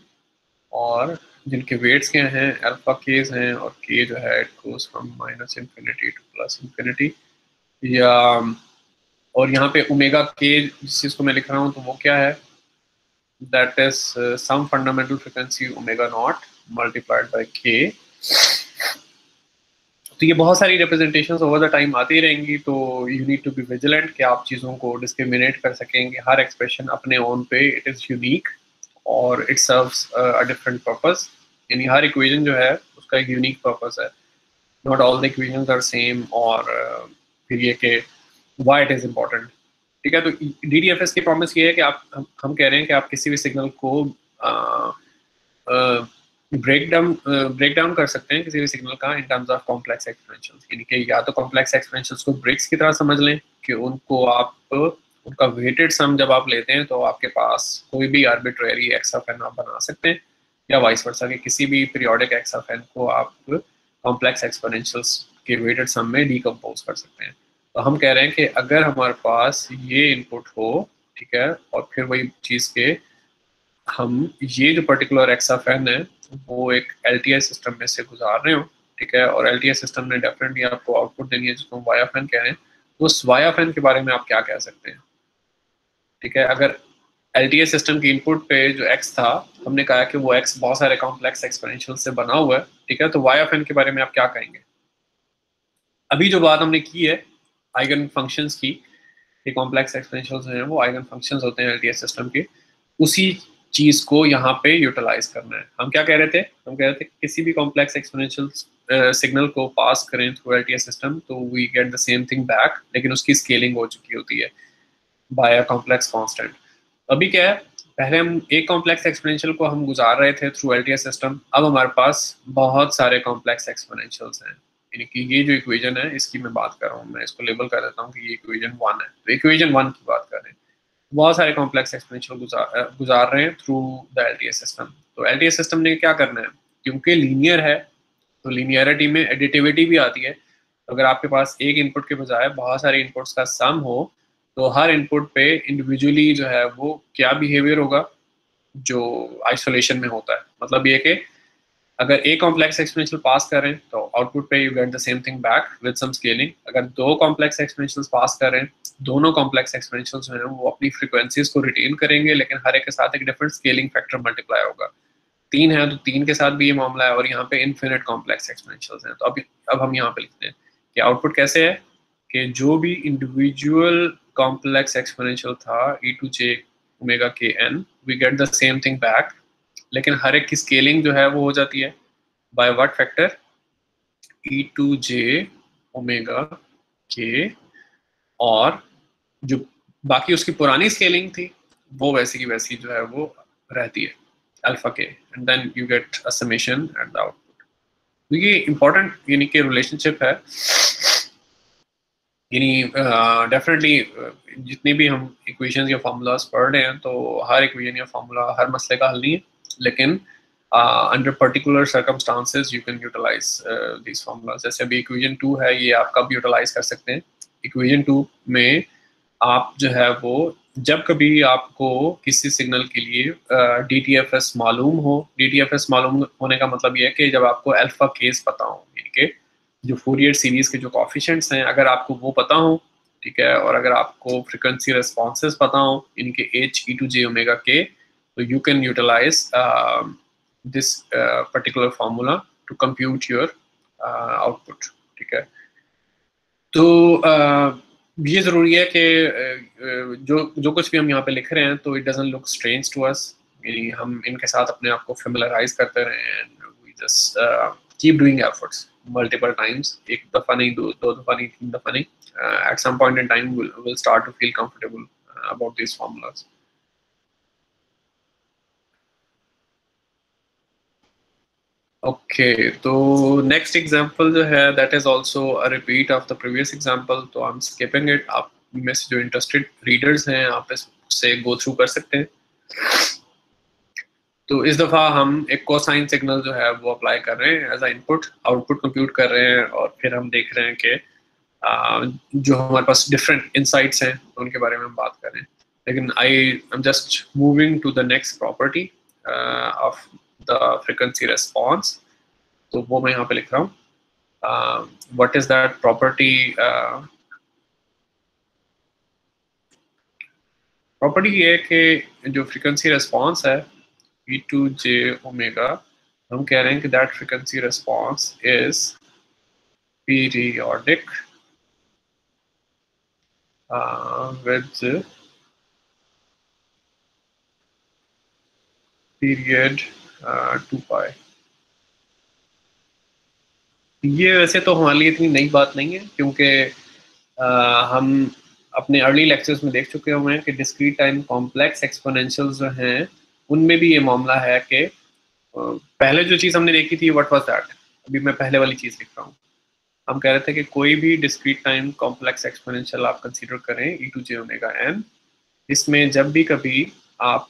और जिनके वेट्स क्या हैं? अल्फा केज हैं, और के जो है it goes from minus infinity to plus infinity. या और यहाँ पे ओमेगा के जिस चीज को मैं लिख रहा हूँ तो वो क्या है? That is some fundamental frequency omega not multiplied by k. तो ये बहुत सारी रिप्रेजेंटेशंस ओवर द टाइम आती रहेंगी, तो you need to be vigilant कि आप चीज़ों को डिस्क्रिमिनेट कर सकेंगे। हर एक्सप्रेशन अपने ओन पे इट इज़ यूनिक और it serves a different purpose. यानी हर इक्वेशन जो है उसका एक यूनिक पर्पस है। Not all the equations are same. और फिर ये कि व्हाई इट इज़ इम्पोर्टेंट। ठीक है, तो DDFS की प्रॉमिस ये है कि आप हम कह रहे हैं कि आप किसी भी सिग्नल को ब्रेक डाउन कर सकते हैं किसी भी सिग्नल का इन टर्म्स ऑफ कॉम्प्लेक्स एक्सपोनेंशियल्स। यानी कि या तो कॉम्प्लेक्स एक्सपोनेंशियल्स को ब्रेक्स की तरह समझ लें कि उनको आप उनका वेटेड सम जब आप लेते हैं तो आपके पास कोई भी आर्बिट्रेरी एक्स ऑफ एन आप बना सकते हैं, या वाइस वर्सा कि किसी भी पीरियोडिक एक्स ऑफ एन को आप कॉम्प्लेक्स एक्सपोनेंशियल्स के वेटेड सम में डिकम्पोज कर सकते हैं। तो हम कह रहे हैं कि अगर हमारे पास ये इनपुट हो, ठीक है, और फिर वही चीज़ के हम ये जो पर्टिकुलर एक्स ऑफ एन है वो एक LTI सिस्टम में से गुजार रहे हो, ठीक है, और LTI सिस्टम ने डेफिनेटली आपको आउटपुट देनी है जिसको हम वाई ऑफ एन कह रहे हैं। तो उस वाई ऑफ एन के बारे में आप क्या कह सकते हैं? ठीक है, अगर LTI सिस्टम की इनपुट पे जो एक्स था, हमने कहा कि वो एक्स बहुत सारे कॉम्प्लेक्स एक्सपोनेंशियल से बना हुआ है, ठीक है, तो वाई ऑफ एन के बारे में आप क्या कहेंगे? अभी जो बात हमने की है आइगन फंक्शंस की, ये कॉम्प्लेक्स एक्सपोनेंशियल्स हैं वो आइगन फंक्शंस होते हैं LTI सिस्टम के, उसी चीज को यहाँ पे यूटिलाइज करना है। हम क्या कह रहे थे? हम कह रहे थे किसी भी कॉम्प्लेक्स एक्सपोनेंशियल सिग्नल को पास करें थ्रू LTI सिस्टम तो we get the same thing back, लेकिन उसकी स्केलिंग हो चुकी होती है बाय अ कॉम्प्लेक्स कांस्टेंट। अभी क्या है, पहले हम एक कॉम्प्लेक्स एक्सपोनेंशियल को हम गुजार रहे थे थ्रू LTI सिस्टम, अब हमारे पास बहुत सारे कॉम्प्लेक्स एक्सपोनेंशियल्स हैं। यानी कि ये जो इक्वेशन है इसकी मैं बात कर रहा हूँ, मैं इसको लेबल कर देता हूँ कि ये इक्वेशन 1 है। तो इक्वेशन 1 की बात कर रहे हैं, बहुत सारे कॉम्प्लेक्स एक्सपोनेंशियल गुजार रहे हैं थ्रू द LTI सिस्टम। तो LTI सिस्टम ने क्या करना है, क्योंकि लीनियर है तो लीनियरिटी में एडिटिविटी भी आती है। तो अगर आपके पास एक इनपुट के बजाय बहुत सारे इनपुट्स का सम हो तो हर इनपुट पे इंडिविजुअली जो है वो क्या बिहेवियर होगा जो आइसोलेशन में होता है। मतलब ये कि अगर एक कॉम्प्लेक्स एक्सपोनेंशियल पास कर रहे हैं तो आउटपुट पे you get the same thing back with some scaling. अगर दो कॉम्प्लेक्स एक्सपोनेंशियल्स पास कर रहे हैं, दोनों कॉम्प्लेक्स एक्सपोनेंशियल्स जो हैं वो अपनी फ्रीक्वेंसीज को रिटेन करेंगे, लेकिन हर एक के साथ एक डिफरेंट स्केलिंग फैक्टर मल्टीप्लाई होगा। 3 है तो 3 के साथ भी ये मामला है, और यहाँ पे इनफिनिट कॉम्प्लेक्स एक्सपोनेंशियल्स हैं। तो अब हम यहाँ पे लिखते हैं कि आउटपुट कैसे है कि जो भी इंडिविजुअल कॉम्प्लेक्स एक्सपोनेंशियल था e⁻ omega k n, we get the same thing back, लेकिन हर एक की स्केलिंग जो है वो हो जाती है by what factor? e2j omega k, और जो बाकी उसकी पुरानी स्केलिंग थी वो वैसी की वैसी जो है वो रहती है alpha k, and then you get a summation at the output. तो ये इंपॉर्टेंट यानी कि रिलेशनशिप है, यानी डेफिनेटली जितनी भी हम इक्वेशंस या फार्मूलाज पढ़ रहे हैं तो हर इक्वेशन या फार्मूला हर मसले का हल नहीं है, लेकिन under particular circumstances you can utilize this formulas. जैसे अभी इक्वेशन 2 है, ये आप कब यूटिलाइज कर सकते हैं? इक्वेशन 2 में आप जो है वो जब कभी आपको किसी सिग्नल के लिए DTFS मालूम हो, DTFS मालूम होने का मतलब ये है कि जब आपको अल्फा केस पता हो, यानी कि जो फोरियर सीरीज के जो कॉफिशिएंट्स हैं अगर आपको वो पता हो, ठीक है, और अगर आपको फ्रीक्वेंसी रेस्पॉन्सेज पता हो यानी कि h e2j ओमेगा k, तो you can utilize this particular formula to compute your output, ठीक है। तो ये ज़रूरी है कि जो जो कुछ भी हम यहाँ पे लिख रहे हैं तो it doesn't look strange to us, यानी हम इनके साथ अपने आप को फेमिलराइज करते रहे and we just keep doing efforts multiple times, एक दफ़ा नहीं, दो दफ़ा नहीं, तीन दफ़ा नहीं, at some point in time will start to feel comfortable about this formulas. Okay, तो नेक्स्ट एग्जांपल जो है that is also a repeat of the previous example, तो आई एम स्किपिंग इट। आप में से जो इंटरेस्टेड रीडर्स हैं आप इससे गो थ्रू कर सकते हैं। तो इस दफ़ा हम एक कोसाइन सिग्नल जो है वो अप्लाई कर रहे हैं as a input, output compute कर रहे हैं, और फिर हम देख रहे हैं कि जो हमारे पास डिफरेंट इनसाइट्स हैं तो उनके बारे में हम बात कर रहे हैं। लेकिन I am just moving to the next property of the frequency response, तो वो मैं यहाँ पे लिख रहा हूँ। What is that property? Property ये है कि जो फ्रीक्वेंसी रेस्पॉन्स है e2j ओमेगा, हम कह रहे हैं कि that frequency response is periodic with period 2 पाई। ये वैसे तो हमारे लिए इतनी नई बात नहीं है, क्योंकि हम अपने अर्ली लेक्चर्स में देख चुके हुए हैं कि डिस्क्रीट टाइम कॉम्प्लेक्स एक्सपोनेंशियल्स जो हैं उनमें भी ये मामला है कि पहले जो चीज़ हमने देखी थी व्हाट वाज दैट, अभी मैं पहले वाली चीज़ लिख रहा हूँ। हम कह रहे थे कि कोई भी डिस्क्रीट टाइम कॉम्प्लेक्स एक्सपोनेंशियल आप कंसीडर करें e2j ओमेगा n, इसमें जब भी कभी आप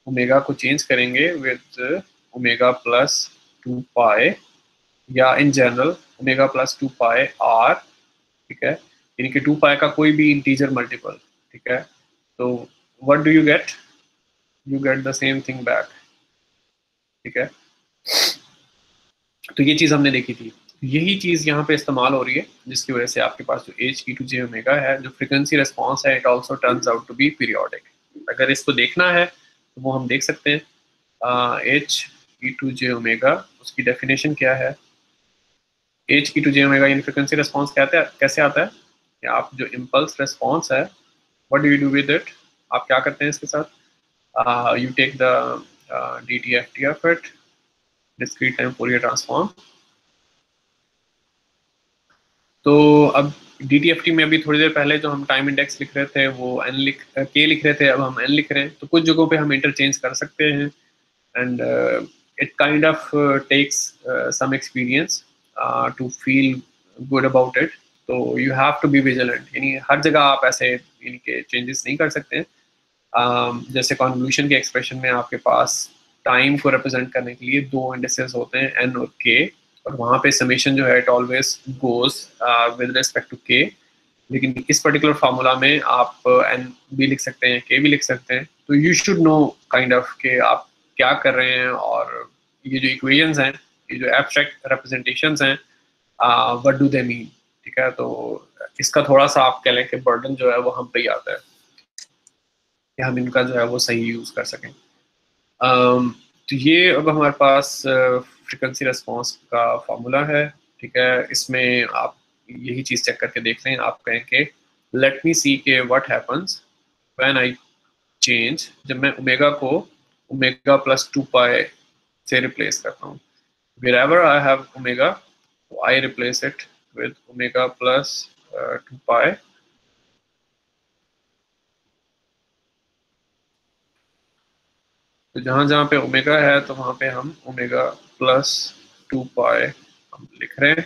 ओमेगा को चेंज करेंगे विद ओमेगा प्लस 2 पाई, या in general omega plus 2 pi r, ठीक है, यानी कि 2 पाई का कोई भी इंटीजर मल्टीपल, ठीक है, तो what do you gate? You get the same thing back, ठीक है। तो ये चीज़ हमने देखी थी, यही चीज़ यहाँ पे इस्तेमाल हो रही है, जिसकी वजह से आपके पास जो h e2j ओमेगा है, जो फ्रीक्वेंसी रेस्पॉन्स है, it also turns out to be periodic. अगर इसको देखना है तो वो हम देख सकते हैं। h e2j ओमेगा, उसकी डेफिनेशन क्या है? h e2j ओमेगा यानी फ्रीक्वेंसी रेस्पॉन्स कैसे आता है कि आप जो इम्पल्स रेस्पॉन्स है, what do you do with it? आप क्या करते हैं इसके साथ? You take the DTFT of it, discrete time Fourier transform. तो अब DTFT में अभी थोड़ी देर पहले जो हम टाइम इंडेक्स लिख रहे थे वो k लिख रहे थे, अब हम n लिख रहे हैं, तो कुछ जगहों पे हम इंटरचेंज कर सकते हैं, and it kind of takes some experience to feel good about it. तो you have to be vigilant, यानी हर जगह आप ऐसे यानी कि चेंजेस नहीं कर सकते हैं। जैसे कॉन्वोल्यूशन के एक्सप्रेशन में आपके पास टाइम को रिप्रेजेंट करने के लिए दो इंडिसेस होते हैं, n और k, और वहाँ पे समेशन जो है it always goes with respect to k। लेकिन इस पर्टिकुलर फार्मूला में आप n भी लिख सकते हैं, k भी लिख सकते हैं, तो you should know kind of कि आप क्या कर रहे हैं, और ये जो इक्वेशंस हैं, ये जो एब्स्ट्रैक्ट रिप्रेजेंटेशंस हैं, व्हाट डू दे मीन, ठीक है। तो इसका थोड़ा सा आप कह लें कि बर्डन जो है वो हम पे ही आता है कि हम इनका जो है वो सही यूज़ कर सकें। तो ये अब हमारे पास फ्रीक्वेंसी रेस्पॉन्स का फार्मूला है, ठीक है। इसमें आप यही चीज़ चेक करके देख लें, आप कहें कि लेट मी सी के what happens when I change, जब मैं ओमेगा को ओमेगा प्लस 2 पाई से रिप्लेस करता हूँ। Wherever I have omega, So I replace it with omega plus 2 pi. तो जहां जहां पे ओमेगा है तो वहां पे हम ओमेगा प्लस 2 पाई हम लिख रहे हैं.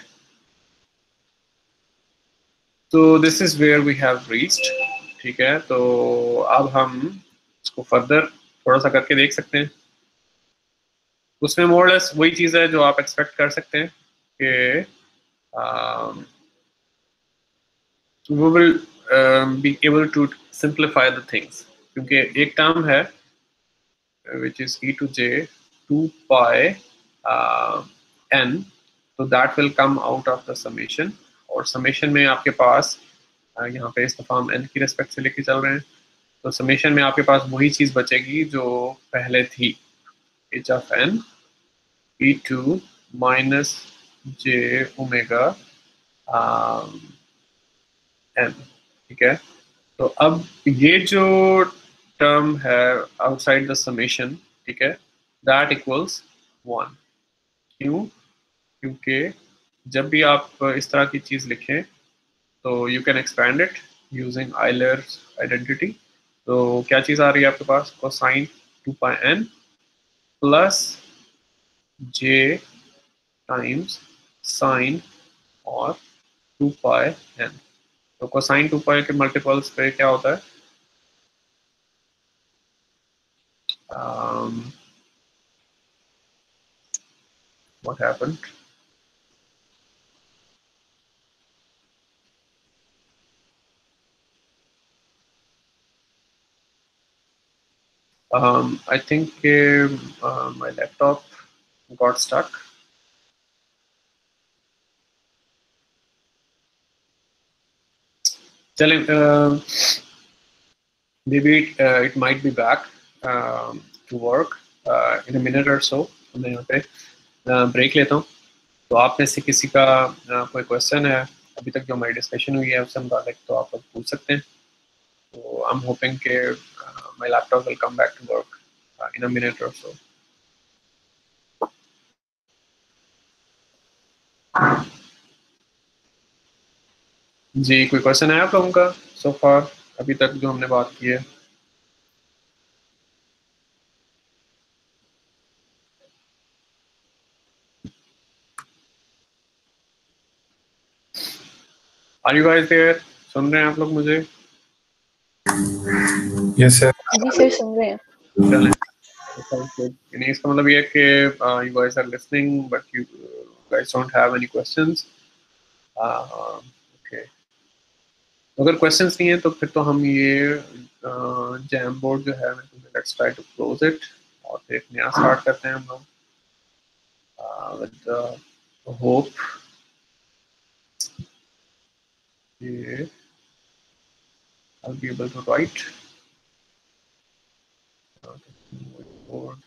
तो this is where we have reached. ठीक है, तो अब हम इसको फर्दर थोड़ा सा करके देख सकते हैं. उसमें मोर लेस वही चीज़ है जो आप एक्सपेक्ट कर सकते हैं कि we will be able to simplify the things, क्योंकि एक टर्म है which is e to j 2 pi n, तो that will come out of the summation. और summation में आपके पास यहाँ पे इस दफा हम n की रेस्पेक्ट से लेके चल रहे हैं, तो summation में आपके पास वही चीज बचेगी जो पहले थी, h of n e2 minus j omega n. ठीक है, तो अब ये जो टर्म है आउटसाइड द समेशन, ठीक है, दैट इक्वल्स 1. क्यों? क्योंकि जब भी आप इस तरह की चीज लिखें तो you can expand it using Euler's identity. तो क्या चीज आ रही है आपके पास? कोसाइन 2 पाई n plus j times sign और 2 पाई n. तो कोसाइन 2 पाई के मल्टीपल्स पे क्या होता है? What happened? I think my laptop got stuck. चलें, maybe it might be back to work in a minute or so. मैं यहाँ पे ब्रेक लेता हूँ. तो आप में से किसी का कोई क्वेश्चन है अभी तक जो हमारी डिस्कशन हुई है उससे मुताबिक, तो आप लोग पूछ सकते हैं. तो आई एम होपिंग कि my laptop will come back to work in a minute or so. जी, कोई क्वेश्चन है आप लोगों का so far अभी तक जो हमने बात की है? Are you guys there? सुन रहे हैं आप लोग मुझे? Yes sir. जी सर, सुन रहे हैं. चलें, यानी इसका मतलब ये है कि you guys are listening but you guys don't have any questions. Okay. अगर क्वेश्चंस नहीं है तो फिर तो हम ये जैम बोर्ड जो है let's try to close it और फिर एक नया स्टार्ट करते हैं हम लोग with the hope कि I'll be able to write. Board.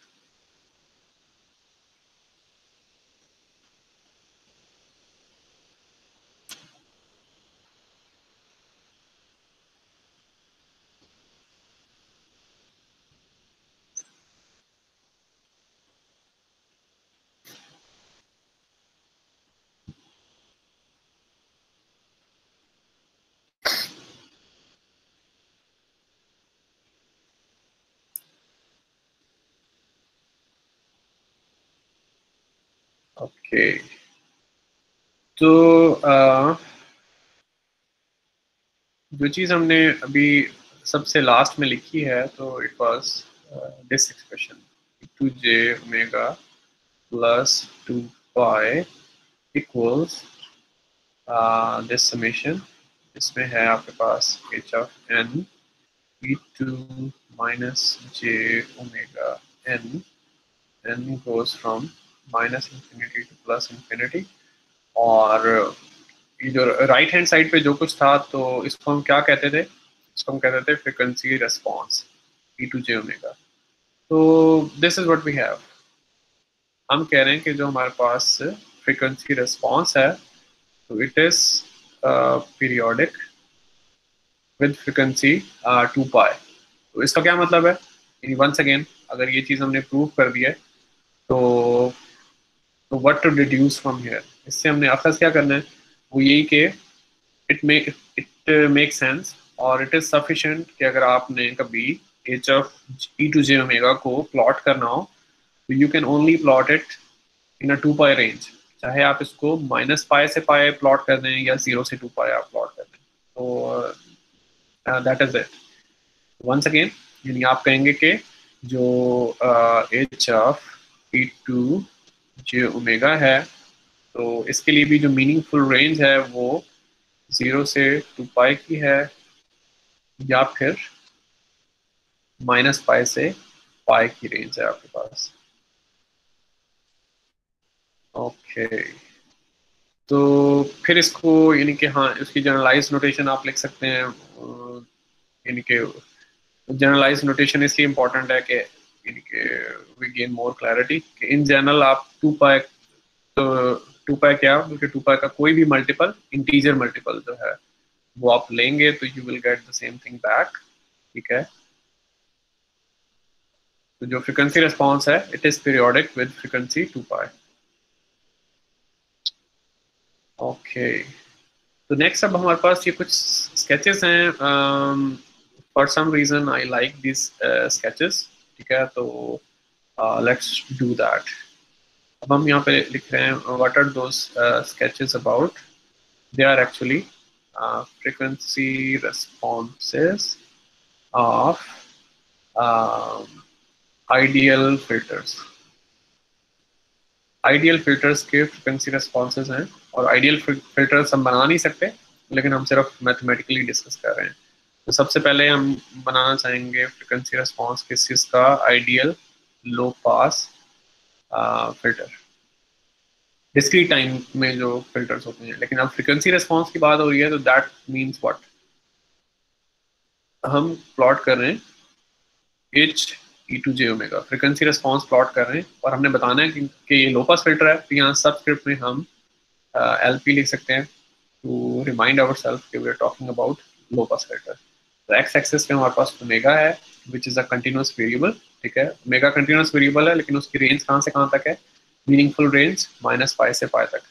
Okay, तो जो चीज़ हमने अभी सबसे लास्ट में लिखी है तो it was this expression to j omega plus 2 pi equals this summation. इसमें है आपके पास h of n e2 minus j omega n. n goes from minus infinity to plus infinity. और ये जो राइट हैंड साइड पे जो कुछ था तो इसको हम क्या कहते थे? इसको हम कहते थे frequency response e to j omega. तो this is what we have. हम कह रहे हैं कि जो हमारे पास फ्रीक्वेंसी रेस्पॉन्स है तो it is periodic with frequency 2 पाई. तो इसका क्या मतलब है? वंस अगेन अगर ये चीज़ हमने प्रूव कर दी है तो तो what to deduce from here, इससे हमने अखज़ क्या करना है वो यही कि इट मेक सेंस और इट इज सफिशिएंट कि अगर आपने कभी h of e to j omega को प्लॉट करना हो तो you can only plot it in a 2 pi range, चाहे आप इसको माइनस पाई से पाई प्लॉट कर दें या 0 से 2 पाई आप प्लॉट कर दें। तो that is it. Once again यानी आप कहेंगे कि जो H of e to j omega है तो इसके लिए भी जो मीनिंगफुल रेंज है वो 0 से 2 पाई की है या फिर माइनस पाई से पाई की रेंज है आपके पास। ओके तो फिर इसको यानी कि हाँ इसकी जनरलाइज नोटेशन आप लिख सकते हैं, यानी कि जनरलाइज नोटेशन इसलिए इम्पोर्टेंट है कि यानी कि वी गेन मोर क्लैरिटी कि इन जनरल आप 2 पाई, तो 2 पाई क्या, क्योंकि 2 पाई का कोई भी मल्टीपल इंटीजर मल्टीपल जो है वो आप लेंगे तो you will get the same thing back. ठीक है, तो जो फ्रीक्वेंसी रिस्पॉन्स है it is periodic with frequency 2 pi. Okay तो नेक्स्ट अब हमारे पास ये कुछ स्केचेस हैं, for some reason I like this sketches. ठीक है तो लेट्स डू दैट। अब हम यहाँ पे लिख रहे हैं what are those sketches about, they are actually frequency responses of ideal filters. Ideal filters के फ्रिक्वेंसी रिस्पॉन्सेज हैं और आइडियल फिल्टर्स हम बना नहीं सकते लेकिन हम सिर्फ मैथमेटिकली डिस्कस कर रहे हैं। तो सबसे पहले हम बनाना चाहेंगे फ्रिक्वेंसी रिस्पॉन्स किस चीज़ का, ideal low pass filter, discrete time में जो फिल्टर्स होते हैं। लेकिन अब फ्रिक्वेंसी रिस्पॉन्स की बात हो रही है तो दैट मीन्स व्हाट, हम प्लॉट कर रहे हैं H e to j omega, frequency response plot कर रहे हैं और हमने बताना है कि ये लो पास फिल्टर है। तो यहाँ सबस्क्रिप्ट में हम LP लिख सकते हैं टू रिमाइंड आवर सेल्फ कि we are talking about low pass filter. तो एक्स एक्सिस पे हमारे पास ओमेगा है which is a continuous variable. ठीक है, ओमेगा कंटिन्यूस वेरिएबल है लेकिन उसकी रेंज कहाँ से कहाँ तक है, मीनिंगफुल रेंज माइनस पाई से पाई तक।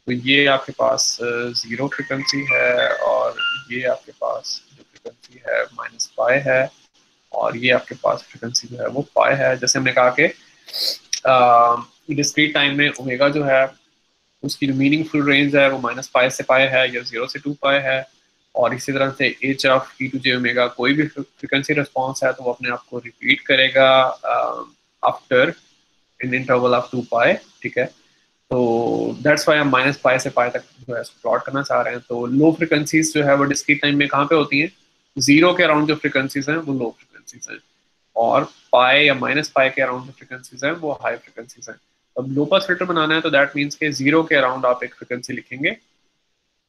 तो ये आपके पास जीरो फ्रिक्वेंसी है और ये आपके पास जो फ्रिक्वेंसी है माइनस पाई है और ये आपके पास फ्रिक्वेंसी जो है वो पाई है। जैसे हमने कहा कि डिस्क्रीट टाइम में ओमेगा जो है उसकी जो मीनिंगफुल रेंज है वो माइनस पाई से पाई है या 0 से 2 पाई है। और इसी तरह से h of e to j omega कोई भी फ्रिक्वेंसी रिस्पॉन्स है तो वो अपने आप को रिपीट करेगा आफ्टर इन इंटरवल ऑफ 2 पाई। ठीक है, तो दैट्स वाई हम माइनस पाई से पाई तक जो है प्लॉट करना चाह रहे हैं। तो लो फ्रिक्वेंसीज जो है वो डिस्क्रीट टाइम में कहाँ पे होती हैं, 0 के अराउंड जो फ्रिक्वेंसीज हैं वो लो फ्रिक्वेंसीज हैं और पाई या माइनस पाई के अराउंड जो फ्रिक्वेंसीज हैं वो हाई फ्रिक्वेंसीज हैं। अब लो पास फिल्टर बनाना है तो दैट मीन्स के 0 के अराउंड आप एक फ्रिक्वेंसी लिखेंगे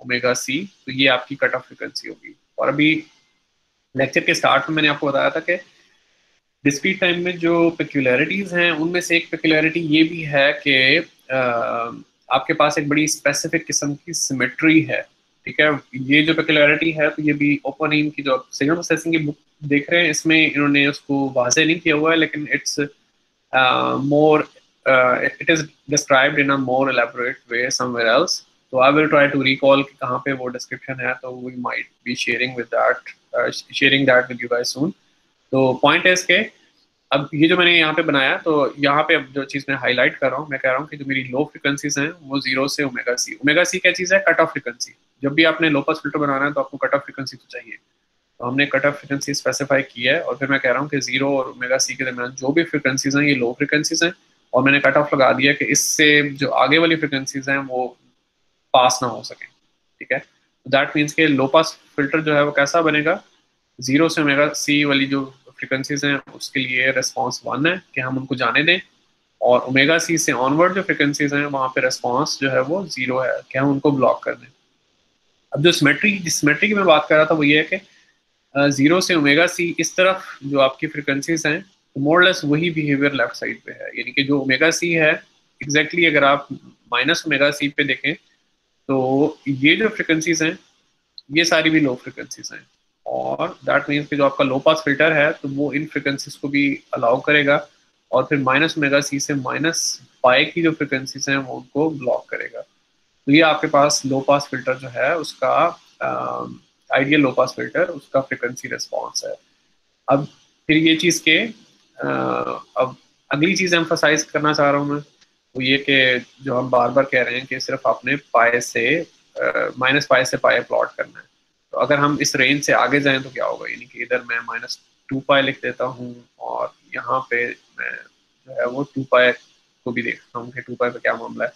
ओमेगा सी, तो ये आपकी कट ऑफ फ्रिक्वेंसी होगी। और अभी लेक्चर के स्टार्ट में मैंने आपको बताया था कि डिस्क्रीट टाइम में जो पेक्यूलरिटीज हैं उनमें से एक पेक्यूलरिटी ये भी है कि आपके पास एक बड़ी स्पेसिफिक किस्म की सिमेट्री है। ठीक है, ये जो पेक्यूलरिटी है तो ये भी ओपन की जो सिग्नल प्रोसेसिंग की बुक देख रहे हैं इसमें इन्होंने उसको वाजे नहीं किया हुआ है लेकिन it's more it is described in a more elaborate way somewhere else. So I will try to recall कि कहाँ पे वो description है, तो we might be sharing that with you guys soon. तो point is के अब ये जो मैंने यहाँ पे बनाया तो यहाँ पे अब जो चीज़ मैं हाईलाइट कर रहा हूँ, मैं कह रहा हूँ कि जो मेरी लो फ्रिक्वेंसीज हैं वो 0 से ओमेगा सी। ओमेगा सी क्या चीज़ है, कट ऑफ फ्रिक्वेंसी। जब भी आपने लो पास फिल्टर बनाना है तो आपको कट ऑफ फ्रिक्वेंसी तो चाहिए, तो हमने कट ऑफ फ्रिक्वेंसी स्पेसिफाई की है और फिर मैं कह रहा हूँ कि 0 और ओमेगा सी के दरमियान जो भी फ्रिक्वेंसीज हैं ये लो फ्रिक्वेंसीज हैं और मैंने कट ऑफ लगा दिया कि इससे जो आगे वाली फ्रिक्वेंसीज हैं वो पास ना हो सके। ठीक है, तो दैट मीन्स के लो पास फिल्टर जो है वो कैसा बनेगा, 0 से ओमेगा सी वाली जो फ्रिक्वेंसीज हैं उसके लिए रिस्पॉन्स 1 है कि हम उनको जाने दें और ओमेगा सी से ऑनवर्ड जो फ्रिक्वेंसीज हैं वहाँ पे रिस्पॉन्स जो है वो 0 है कि हम उनको ब्लॉक कर दें। अब जो सिमेट्री की मैं बात कर रहा था वो ये है कि 0 से ओमेगा सी इस तरफ जो आपकी फ्रिक्वेंसीज हैं तो मोरलेस वही बिहेवियर लेफ्ट साइड पे है, यानी कि जो ओमेगा सी है एग्जैक्टली अगर आप माइनस ओमेगा सी पे देखें तो ये जो फ्रिक्वेंसीज हैं ये सारी भी लो फ्रिक्वेंसीज हैं और दैट मीन्स कि जो आपका लो पास फिल्टर है तो वो इन फ्रिक्वेंसीज को भी अलाउ करेगा और फिर माइनस ओमेगा सी से माइनस पाए की जो फ्रिक्वेंसीज हैं वो उनको ब्लॉक करेगा। तो ये आपके पास लो पास फिल्टर जो है उसका आइडियल लो पास फिल्टर, उसका फ्रिक्वेंसी रिस्पॉन्स है। अब फिर ये चीज़ के अब अगली चीज़ एम्फोसाइज करना चाह रहा हूँ मैं, वो ये कि जो हम बार बार कह रहे हैं कि सिर्फ आपने पाए से माइनस पाए से पाए प्लॉट करना है। तो अगर हम इस रेंज से आगे जाएं तो क्या होगा, यानी कि इधर मैं -2 पाए लिख देता हूँ और यहाँ पे मैं जो है वो 2 पाए को भी देखता हूँ कि 2 पाए पे क्या मामला है,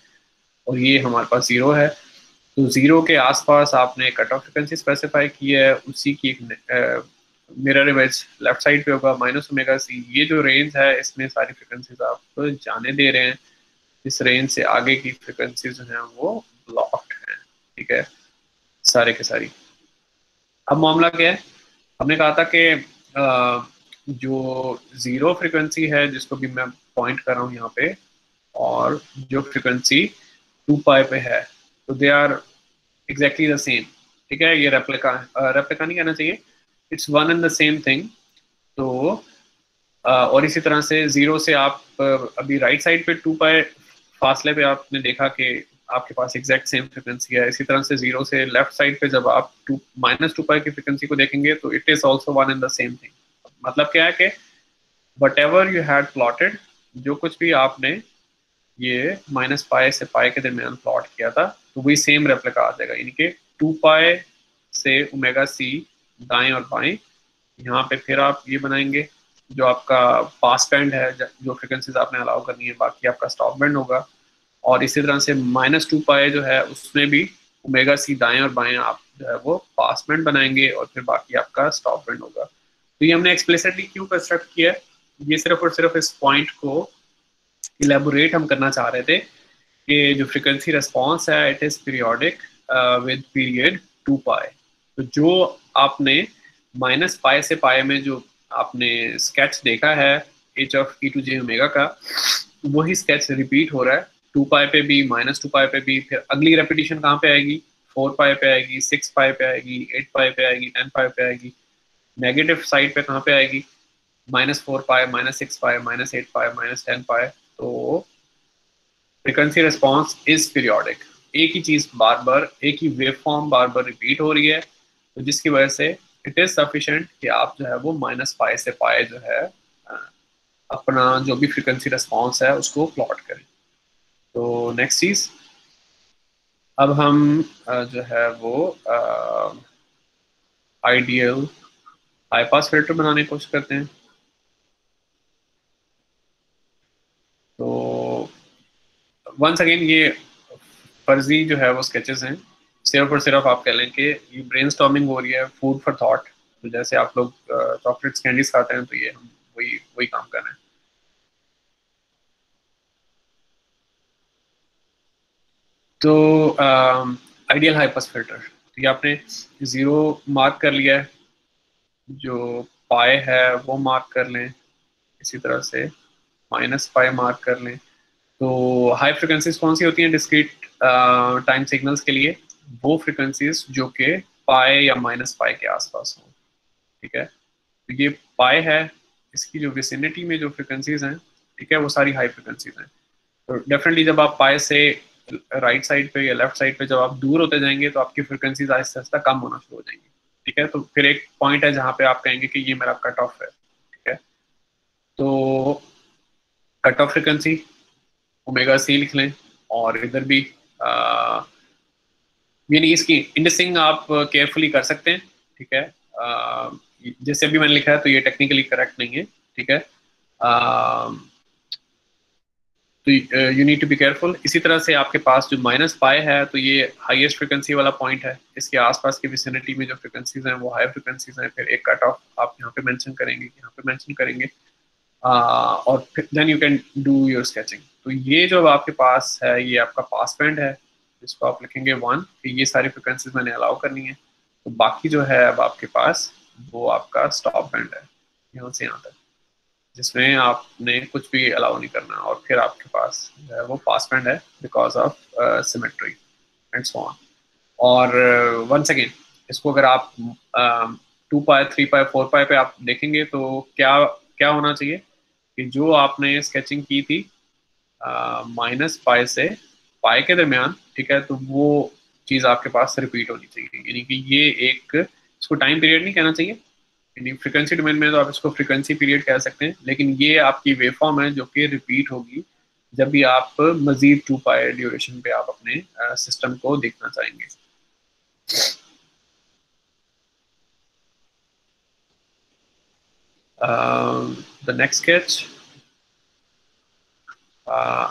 और ये हमारे पास 0 है। तो 0 के आसपास आपने कट ऑफ फ्रिक्वेंसी स्पेसिफाई की है, उसी की एक मिरर इमेज लेफ्ट साइड पे होगा -ओमेगा c। ये जो रेंज है इसमें सारी फ्रिक्वेंसीज आप जाने दे रहे हैं, इस रेंज से आगे की फ्रिक्वेंसी जो है वो ब्लॉक्ड है, ठीक है, सारे के सारी। अब मामला क्या है, हमने कहा था कि जो 0 फ्रिक्वेंसी है जिसको भी मैं पॉइंट कर रहा हूँ यहाँ पे, और जो फ्रिक्वेंसी 2 पाए पे है, तो they are exactly the same, ठीक है। ये रेप्लिका रेप्लिका नहीं कहना चाहिए, it's one and the same thing. तो और इसी तरह से 0 से आप अभी राइट साइड पे 2 पाए फासले पे आपने देखा कि आपके पास एग्जैक्ट सेम फ्रिक्वेंसी है। इसी तरह से 0 से लेफ्ट साइड पे जब आप -2 पाए की फ्रिक्वेंसी को देखेंगे तो it is also one and the same thing. मतलब क्या है कि what ever you had plotted, जो कुछ भी आपने ये -पाए से पाए के दरमियान प्लॉट किया था, तो वही सेम रेप्लिका आ जाएगा, यानी कि 2 पाए से ओमेगा c दाएं और बाएं। यहाँ पे फिर आप ये बनाएंगे जो आपका पास बैंड है, जो फ्रिक्वेंसीज आपने अलाउ करनी है, बाकी आपका स्टॉप बैंड होगा। और इसी तरह से -2 पाए जो है उसमें भी ओमेगा c दाएं और बाएं आप जो है वो पास बैंड बनाएंगे, और फिर बाकी आपका स्टॉप बैंड होगा। तो ये हमने एक्सप्लिसिटली क्यों कंस्ट्रक्ट किया है, ये सिर्फ और सिर्फ इस पॉइंट को इलेबोरेट हम करना चाह रहे थे कि जो फ्रिक्वेंसी रिस्पॉन्स है it is periodic with period 2 पाए। तो जो आपने -पाए से पाए में जो आपने स्केच देखा है एच ऑफ e⁻ ओमेगा का, वही स्केच रिपीट हो रहा है 2 पाए पे भी, -2 पाए पे भी। फिर अगली रेपिटेशन कहाँ पे आएगी, 4 पाए पे आएगी, 6 पाए पे आएगी, 8 पाए पे आएगी, 10 पाए पे आएगी। नेगेटिव साइड पे कहाँ पे आएगी, -4 पाए, -6 पाए, -8 पाए, -10 पाए। तो फ्रीक्वेंसी रिस्पॉन्स इज पीरियोडिक, एक ही चीज बार बार, एक ही वेव फॉर्म बार बार रिपीट हो रही है, तो जिसकी वजह से इट इज सफिशिएंट कि आप जो है वो -पाए से पाए जो है अपना जो भी फ्रीक्वेंसी रिस्पॉन्स है उसको प्लॉट करें। तो नेक्स्ट चीज, अब हम जो है वो आइडियल हाई पास फिल्टर बनाने की कोशिश करते हैं। तो वंस अगेन ये फर्जी जो है वो स्केचेस हैं, सिर्फ और सिर्फ आप कह लें कि ये ब्रेनस्टॉर्मिंग हो रही है, फूड फॉर थॉट। तो जैसे आप लोग चॉकलेट्स कैंडीज खाते हैं, तो ये हम वही वही काम कर रहे हैं। तो आइडियल हाई पास फिल्टर, तो ये आपने 0 मार्क कर लिया है, जो पाए है वो मार्क कर लें, इसी तरह से -पाए मार्क कर लें। तो हाई फ्रिक्वेंसीज कौन सी होती हैं डिस्क्रीट टाइम सिग्नल्स के लिए, वो फ्रिक्वेंसीज जो कि पाए या -पाए के आसपास हो, ठीक है। तो ये पाए है, इसकी जो विसिनिटी में जो फ्रिक्वेंसीज हैं, ठीक है, वो सारी हाई फ्रिक्वेंसीज हैं। तो डेफिनेटली जब आप पाए से राइट साइड पे या लेफ्ट साइड पे जब आप दूर होते जाएंगे तो आपकी फ्रिक्वेंसीज आहिस्ता आहिस्ता कम होना शुरू हो जाएंगी, ठीक है। तो फिर एक पॉइंट है जहाँ पे आप कहेंगे कि ये मेरा कट ऑफ है, ठीक है। तो cut off frequency omega c लिख लें, और इधर भी यानी इसकी इंडेक्सिंग आप केयरफुली कर सकते हैं, ठीक है। जैसे अभी मैंने लिखा है तो ये टेक्निकली करेक्ट नहीं है, ठीक है। तो you need to be careful. इसी तरह से आपके पास जो -पाए है, तो ये हाईएस्ट फ्रिक्वेंसी वाला पॉइंट है, इसके आसपास की विसिनिटी में जो फ्रिक्वेंसीज हैं वो हाई फ्रिक्वेंसीज हैं। फिर एक कट ऑफ आप यहाँ पे मेंशन करेंगे, यहाँ पे मेंशन करेंगे, और then you can do your sketching. तो ये जो आपके पास है ये आपका पास बैंड है, जिसको आप लिखेंगे 1, कि ये सारी फ्रिक्वेंसीज मैंने अलाउ करनी है। तो बाकी जो है अब आपके पास वो आपका स्टॉप बैंड है, यहाँ से यहाँ तक, जिसमें आपने कुछ भी अलाउ नहीं करना। और फिर आपके पास जो है वो पास बैंड है because of symmetry and so on. और वंस अगेन इसको अगर आप 2 पाए, 3 पाए, 4 पाए पे आप देखेंगे तो क्या क्या होना चाहिए कि जो आपने स्केचिंग की थी माइनस पाई से पाई के दरमियान, ठीक है, तो वो चीज़ आपके पास रिपीट होनी चाहिए। यानी कि ये एक, इसको टाइम पीरियड नहीं कहना चाहिए, यानी फ्रीक्वेंसी डोमेन में तो आप इसको फ्रीक्वेंसी पीरियड कह सकते हैं, लेकिन ये आपकी वेवफॉर्म है जो कि रिपीट होगी जब भी आप मजीद 2 पाई ड्यूरेशन पे आप अपने सिस्टम को देखना चाहेंगे। The next sketch,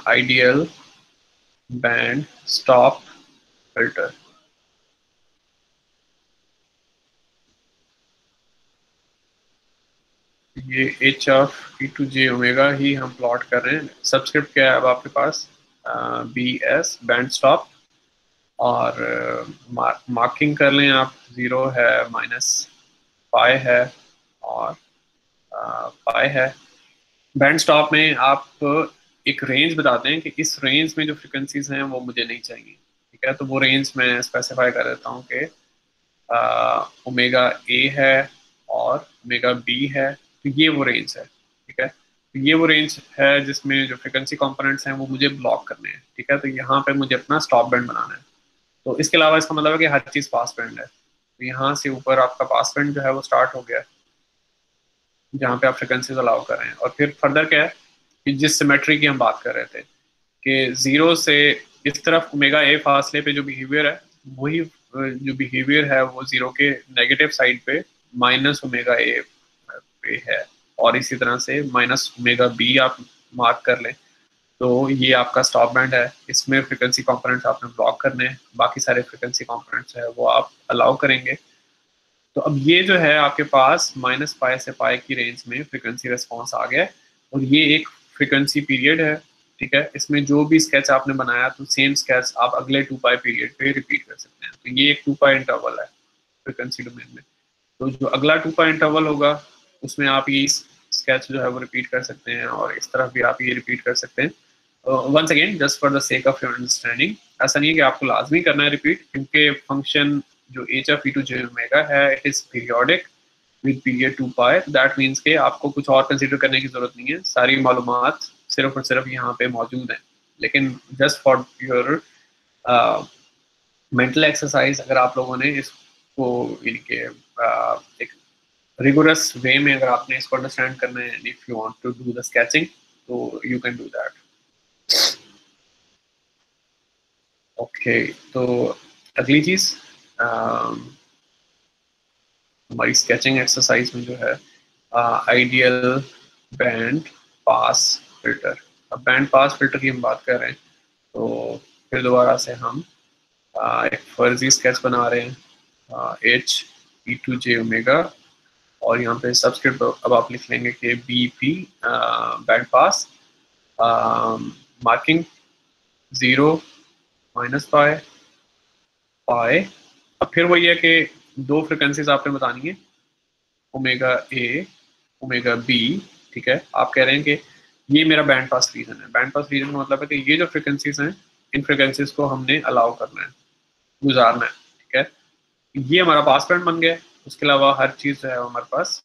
ideal band stop filter. ये H of e to j omega ही हम प्लॉट कर रहे हैं। सबस्क्रिप्ट क्या है अब आपके पास, बी एस बैंड स्टॉप, और मार्किंग कर लें आप, 0 है, माइनस पाई है, और पाई है। बैंड स्टॉप में आप एक रेंज बताते हैं कि इस रेंज में जो फ्रिक्वेंसीज हैं वो मुझे नहीं चाहिए, ठीक है, तो वो रेंज मैं स्पेसिफाई कर देता हूँ कि ओमेगा ए है और ओमेगा बी है, तो ये वो रेंज है, ठीक है, तो ये वो रेंज है जिसमें जो फ्रिक्वेंसी कंपोनेंट्स हैं वो मुझे ब्लॉक करने हैं, ठीक है, तो यहाँ पे मुझे अपना स्टॉप बैंड बनाना है। तो इसके अलावा इसका मतलब है कि हर चीज़ पास बैंड है, तो यहाँ से ऊपर आपका पास बैंड जो है वो स्टार्ट हो गया, जहाँ पे आप फ्रिक्वेंसीज अलाउ कर रहे हैं। और फिर फर्दर क्या है कि जिस सिमेट्री की हम बात कर रहे थे कि 0 से इस तरफ ओमेगा ए फासले पे जो बिहेवियर है, वही जो बिहेवियर है वो 0 के नेगेटिव साइड पे माइनस ओमेगा ए पे है, और इसी तरह से माइनस ओमेगा बी आप मार्क कर लें, तो ये आपका स्टॉप बैंड है। इसमें फ्रिक्वेंसी कंपोनेंट्स आपने ब्लॉक करने हैं, बाकी सारे फ्रिक्वेंसी कंपोनेंट्स है वो आप अलाउ करेंगे। तो अब ये जो है आपके पास माइनस पाई से पाई की रेंज में फ्रिक्वेंसी रिस्पॉन्स आ गया है, और ये एक फ्रिक्वेंसी पीरियड है, ठीक है, इसमें जो भी स्केच आपने बनाया तो सेम स्केच आप अगले 2 पाई पीरियड पे रिपीट कर सकते हैं। तो ये एक 2 पाई इंटरवल है फ्रिक्वेंसी डोमेन में। तो जो अगला 2 पाई इंटरवल होगा उसमें आप ये स्केच जो है वो रिपीट कर सकते हैं, और इस तरफ भी आप ये रिपीट कर सकते हैं। Once again just for the sake of your understanding, ऐसा नहीं है कि आपको लाजमी करना है रिपीट, क्योंकि फंक्शन जो H of e to j omega है it is periodic with period 2 pi, that means के आपको कुछ और कंसिडर करने की जरूरत नहीं है, सारी मालूमात सिर्फ और सिर्फ यहाँ पे मौजूद हैं। लेकिन just for your mental exercise, अगर आप लोगों ने इसको यानी कि एक रिगोरस वे में अगर आपने इसको अंडरस्टैंड करना है, if you want to do the sketching, तो you can do that. Okay, तो अगली चीज हमारी स्केचिंग एक्सरसाइज में जो है आइडियल बैंड पास फिल्टर। अब बैंड पास फिल्टर की हम बात कर रहे हैं, तो फिर दोबारा से हम एक फर्जी स्केच बना रहे हैं, H e to j omega, और यहाँ पे सबस्क्रिप्ट अब आप लिख लेंगे कि B P band pass, marking 0, minus pi, pi. अब फिर वही है कि दो फ्रिक्वेंसीज आपने बतानी है, ओमेगा ए, ओमेगा बी, ठीक है, आप कह रहे हैं कि ये मेरा बैंड पास रीजन है। बैंड पास रीजन का मतलब है कि ये जो फ्रिक्वेंसीज हैं इन फ्रिक्वेंसीज को हमने अलाउ करना है, गुजारना है, ठीक है, ये हमारा पास बैंड बन गया। उसके अलावा हर चीज जो है हमारे पास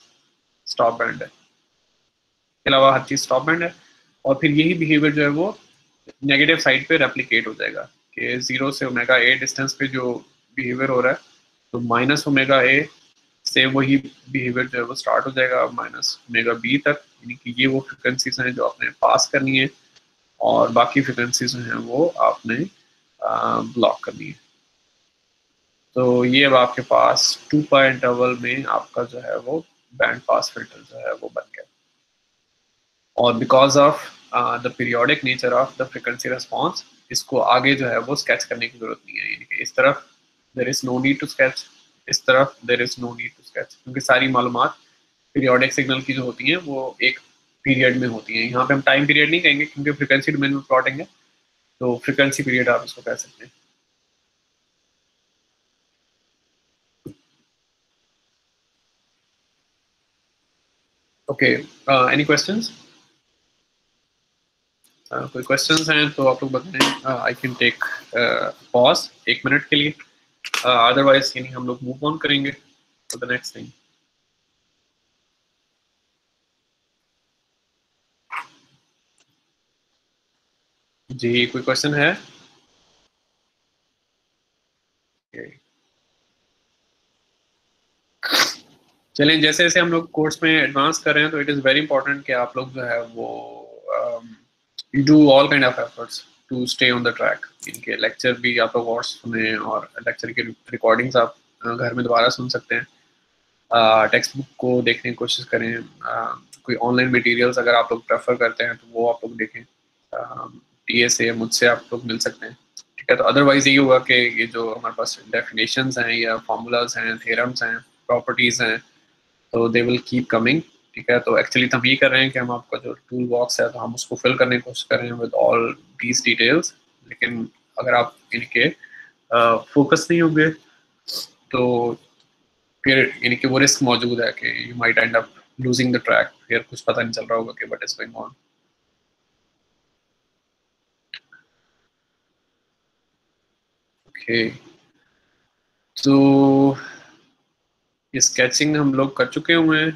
स्टॉप बैंड है, इसके अलावा हर चीज स्टॉप बैंड है। और फिर यही बिहेवियर जो है वो नेगेटिव साइड पे रेप्लिकेट हो जाएगा कि 0 से ओमेगा ए डिस्टेंस पे जो बिहेवियर हो रहा है, तो माइनस ओमेगा ए से वही बिहेवियर जो है वो स्टार्ट हो जाएगा माइनस ओमेगा बी तक, यानी कि ये वो फ्रिक्वेंसीज हैं जो आपने पास करनी है, और बाकी फ्रिक्वेंसीज हैं वो आपने ब्लॉक करनी है। तो ये अब आपके पास 2 पाई इंटरवल में आपका जो है वो बैंड पास फिल्टर जो है वो बन गया। और because of the periodic nature of the frequency response, इसको आगे जो है वो स्केच करने की जरूरत नहीं है, यानी कि इस तरफ there is no need to sketch, इस तरफ there is no need to sketch, क्योंकि सारी मालूमात पीरियोडिक सिग्नल की जो होती हैं वो एक पीरियड में होती हैं। यहाँ पे हम टाइम पीरियड नहीं कहेंगे क्योंकि फ्रिक्वेंसी डोमेन में प्लॉटिंग है, तो फ्रिक्वेंसी पीरियड आप इसको कह सकते हैं। Okay, any questions? कोई क्वेश्चंस हैं तो आप लोग बताएं, I can take pause 1 minute के लिए, अदरवाइज यानी हम लोग मूव ऑन करेंगे टू द नेक्स्ट थिंग। जी कोई क्वेश्चन है? चलिए, जैसे जैसे हम लोग कोर्स में एडवांस कर रहे हैं तो इट इज़ वेरी इंपॉर्टेंट कि आप लोग जो है वो do all kind of efforts to stay on the track. इनके लेक्चर भी आप लोग और सुने, और लेक्चर की रिकॉर्डिंग्स आप घर में दोबारा सुन सकते हैं। टेक्स्ट बुक को देखने की कोशिश करें। कोई ऑनलाइन मटेरियल्स अगर आप लोग प्रेफर करते हैं तो वो आप लोग देखें। टीए से मुझसे आप लोग मिल सकते हैं, ठीक है। तो अदरवाइज यही होगा कि ये जो हमारे पास डेफिनेशंस हैं या फार्मूलाज हैं, थ्योरम्स हैं, प्रॉपर्टीज़ हैं, तो दे विल कीप कमिंग, ठीक है। तो एक्चुअली हम ये कर रहे हैं कि हम आपका जो टूल बॉक्स है तो हम उसको फिल करने की कोशिश कर रहे हैं विद ऑल दीज डिटेल्स। लेकिन अगर आप इनके फोकस नहीं होंगे तो फिर इनके वो रिस्क मौजूद है कि you might and up losing the track, फिर कुछ पता नहीं चल रहा होगा कि what is going on. Okay, तो ये स्केचिंग हम लोग कर चुके हुए हैं।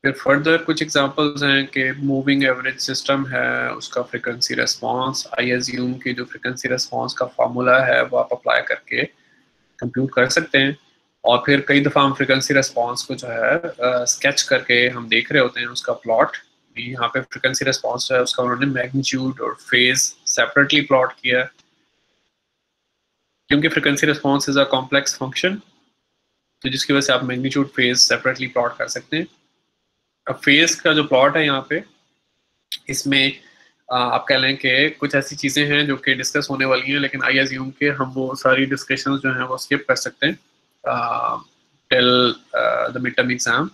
फिर फर्दर कुछ एग्जांपल्स हैं कि मूविंग एवरेज सिस्टम है, उसका फ्रिक्वेंसी रेस्पॉन्स, आई एज्यूम की जो फ्रिक्वेंसी रेस्पॉन्स का फार्मूला है वो आप अप्लाई करके कंप्यूट कर सकते हैं। और फिर कई दफ़ा हम फ्रिक्वेंसी रेस्पॉन्स को जो है स्केच करके हम देख रहे होते हैं उसका प्लॉट। यहाँ पे फ्रिक्वेंसी रेस्पॉन्स जो है उसका उन्होंने मैग्नीट्यूड और फेज सेपरेटली प्लॉट किया है, क्योंकि frequency response is a complex function, तो जिसकी वजह से आप मैग्नीट्यूड फेज सेपरेटली प्लॉट कर सकते हैं। अब फेज का जो प्लॉट है यहाँ पे, इसमें आप कह लें कि कुछ ऐसी चीज़ें हैं जो कि डिस्कस होने वाली हैं, लेकिन आई एज्यूम के हम वो सारी डिस्कशंस जो हैं वो स्किप कर सकते हैं till the mid term exam.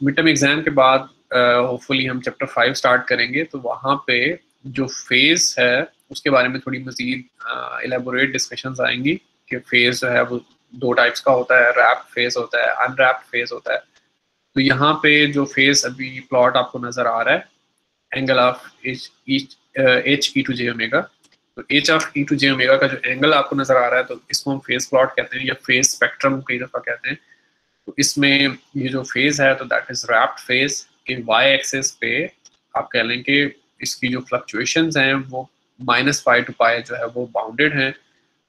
Mid term exam के बाद होपफुली हम चैप्टर 5 स्टार्ट करेंगे, तो वहाँ पे जो फेज़ है उसके बारे में थोड़ी मज़ीद एलेबोरेट डिस्कशंस आएंगी कि फेज़ जो है वो दो टाइप्स का होता है, रैप फेज़ होता है, अनरैप्ड फेज़ होता है। तो यहाँ पे जो फेज़ अभी प्लॉट आपको नज़र आ रहा है, angle of H e to j omega, तो H of e to j omega का जो एंगल आपको नजर आ रहा है, तो इसको हम फेज प्लॉट कहते हैं या फेज स्पेक्ट्रम कई दफा कहते हैं। तो इसमें ये जो फेज है तो दैट इज रैप्ड फेज के वाई एक्सिस पे आप कह लें कि इसकी जो फ्लक्चुएशंस हैं वो -पाई टू पाई जो है वो बाउंडेड हैं।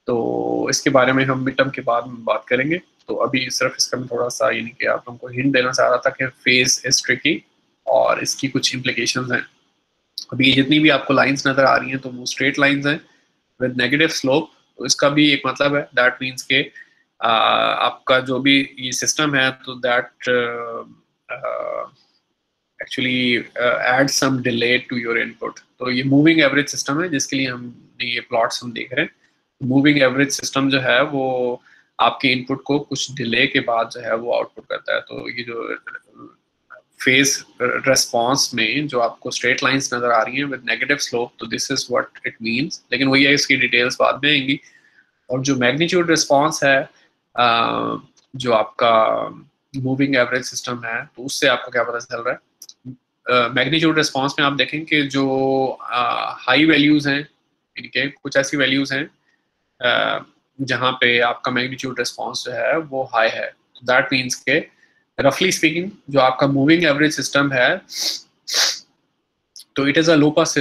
तो इसके बारे में हम मिड टर्म के बाद में बात करेंगे। तो अभी सिर्फ इसका मैं थोड़ा सा यानी कि आप लोगों को हिंट देना चाह रहा था कि फेज इज ट्रिकी और इसकी कुछ इम्प्लीकेशंस हैं। अभी जितनी भी आपको लाइंस नजर आ रही हैं तो वो स्ट्रेट लाइंस हैं विद नेगेटिव स्लोप। तो इसका भी एक मतलब है, दैट मीन्स के आपका जो भी ये सिस्टम है तो that actually add some delay to your input. तो ये मूविंग एवरेज सिस्टम है जिसके लिए हम ये प्लॉट्स हम देख रहे हैं। मूविंग एवरेज सिस्टम जो है वो आपके इनपुट को कुछ डिले के बाद जो है वो आउटपुट करता है। तो ये जो फेज रेस्पॉन्स में जो आपको स्ट्रेट लाइंस नजर आ रही हैं विद नेगेटिव स्लोप, तो this is what it means. लेकिन वही है, इसकी डिटेल्स बाद में आएंगी। और जो मैग्नीट्यूड रिस्पॉन्स है, जो आपका मूविंग एवरेज सिस्टम है, तो उससे आपको क्या पता चल रहा है? मैग्नीट्यूड रिस्पॉन्स में आप देखें कि जो हाई वैल्यूज हैं, इनके कुछ ऐसी वैल्यूज हैं जहाँ पे आपका मैग्नीट्यूड रिस्पॉन्स जो है वो हाई है। दैट मीन्स के रफली स्पीकिंग जो आपका मूविंग एवरेज सिस्टम है तो it is a low pass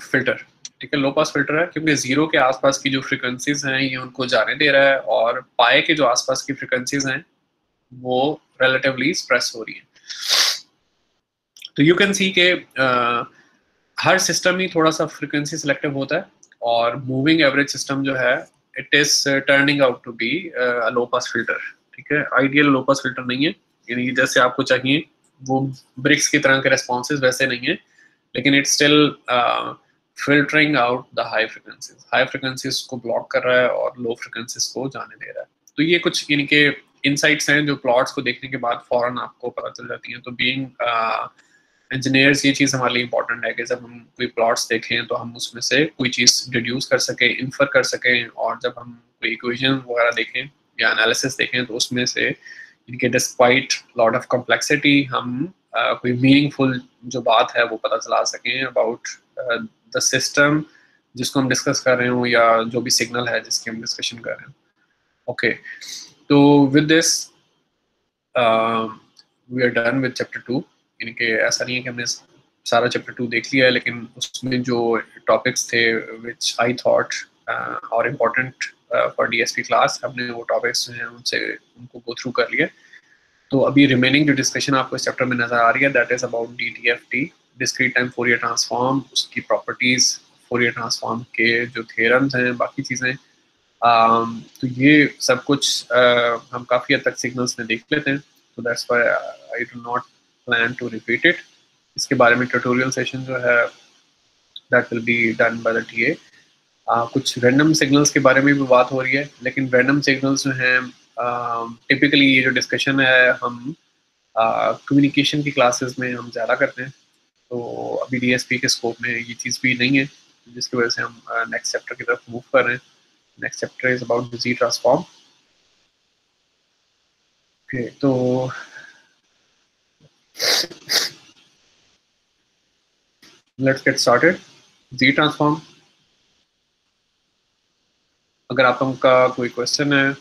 filter, ठीक है। लो पास फिल्टर है क्योंकि जीरो के आसपास की जो फ्रिक्वेंसीज हैं ये उनको जाने दे रहा है, और पाए के जो आसपास की फ्रिक्वेंसीज हैं वो रिलेटिवली स्प्रेस हो रही है। तो यू कैन सी के हर सिस्टम ही थोड़ा सा फ्रिक्वेंसी सिलेक्टिव होता है, और मूविंग एवरेज सिस्टम जो है it is turning out to be low pass filter, ठीक है। आइडियल लो पास फिल्टर नहीं है, यानी जैसे आपको चाहिए वो ब्रिक्स की तरह के रेस्पॉन्सेज वैसे नहीं है, लेकिन it still filtering out the high frequencies को ब्लॉक कर रहा है और लो फ्रिक्वेंसीज को जाने दे रहा है। तो ये कुछ इनके इनसाइट्स हैं जो प्लॉट्स को देखने के बाद फौरन आपको पता चल जाती हैं। तो बीइंग इंजीनियर्स ये चीज़ हमारे लिए इंपॉर्टेंट है कि जब हम कोई प्लॉट्स देखें तो हम उसमें से कोई चीज़ डिड्यूस कर सकें, इन्फर कर सकें, और जब हम कोई इक्वेशन वगैरह देखें या एनालिसिस देखें तो उसमें से इनके डिस्पाइट लॉट ऑफ कॉम्प्लेक्सिटी हम कोई मीनिंगफुल जो बात है वो पता चला सकें अबाउट द सिस्टम जिसको हम डिस्कस कर रहे हो या जो भी सिग्नल है जिसकी हम डिस्कशन कर रहे हैं। ओके, तो with this we are done with chapter 2। इनके ऐसा नहीं है कि हमने सारा चैप्टर 2 देख लिया है, लेकिन उसमें जो टॉपिक्स थे विच आई थॉट और इम्पोर्टेंट फॉर डीएसपी क्लास, हमने वो टॉपिक्स हैं उनको गो थ्रू कर लिया। तो अभी रिमेनिंग जो डिस्कशन आपको इस चैप्टर में नजर आ रही है that is about DTFT, discrete time Fourier transform, उसकी प्रॉपर्टीज, फोरियर ट्रांसफॉर्म के जो थ्योरम्स हैं, बाकी चीज़ें। तो ये सब कुछ हम काफ़ी हद तक सिग्नल्स में देख लेते हैं, तो that's why I do not plan to repeat it. इसके बारे में ट्यूटोरियल सेशन जो है that will be done by the TA. कुछ रैंडम सिग्नल्स के बारे में भी बात हो रही है, लेकिन रैंडम सिग्नल्स जो हैं टिपिकली ये जो डिस्कशन है हम कम्युनिकेशन की क्लासेस में हम ज़्यादा करते हैं, तो अभी डीएसपी के स्कोप में ये चीज़ भी नहीं है, जिसकी वजह से हम नेक्स्ट चैप्टर की तरफ मूव कर रहे हैं। Next chapter is about Z transform. Okay, तो let's get started. Z transform, अगर आप लोगों का कोई क्वेश्चन है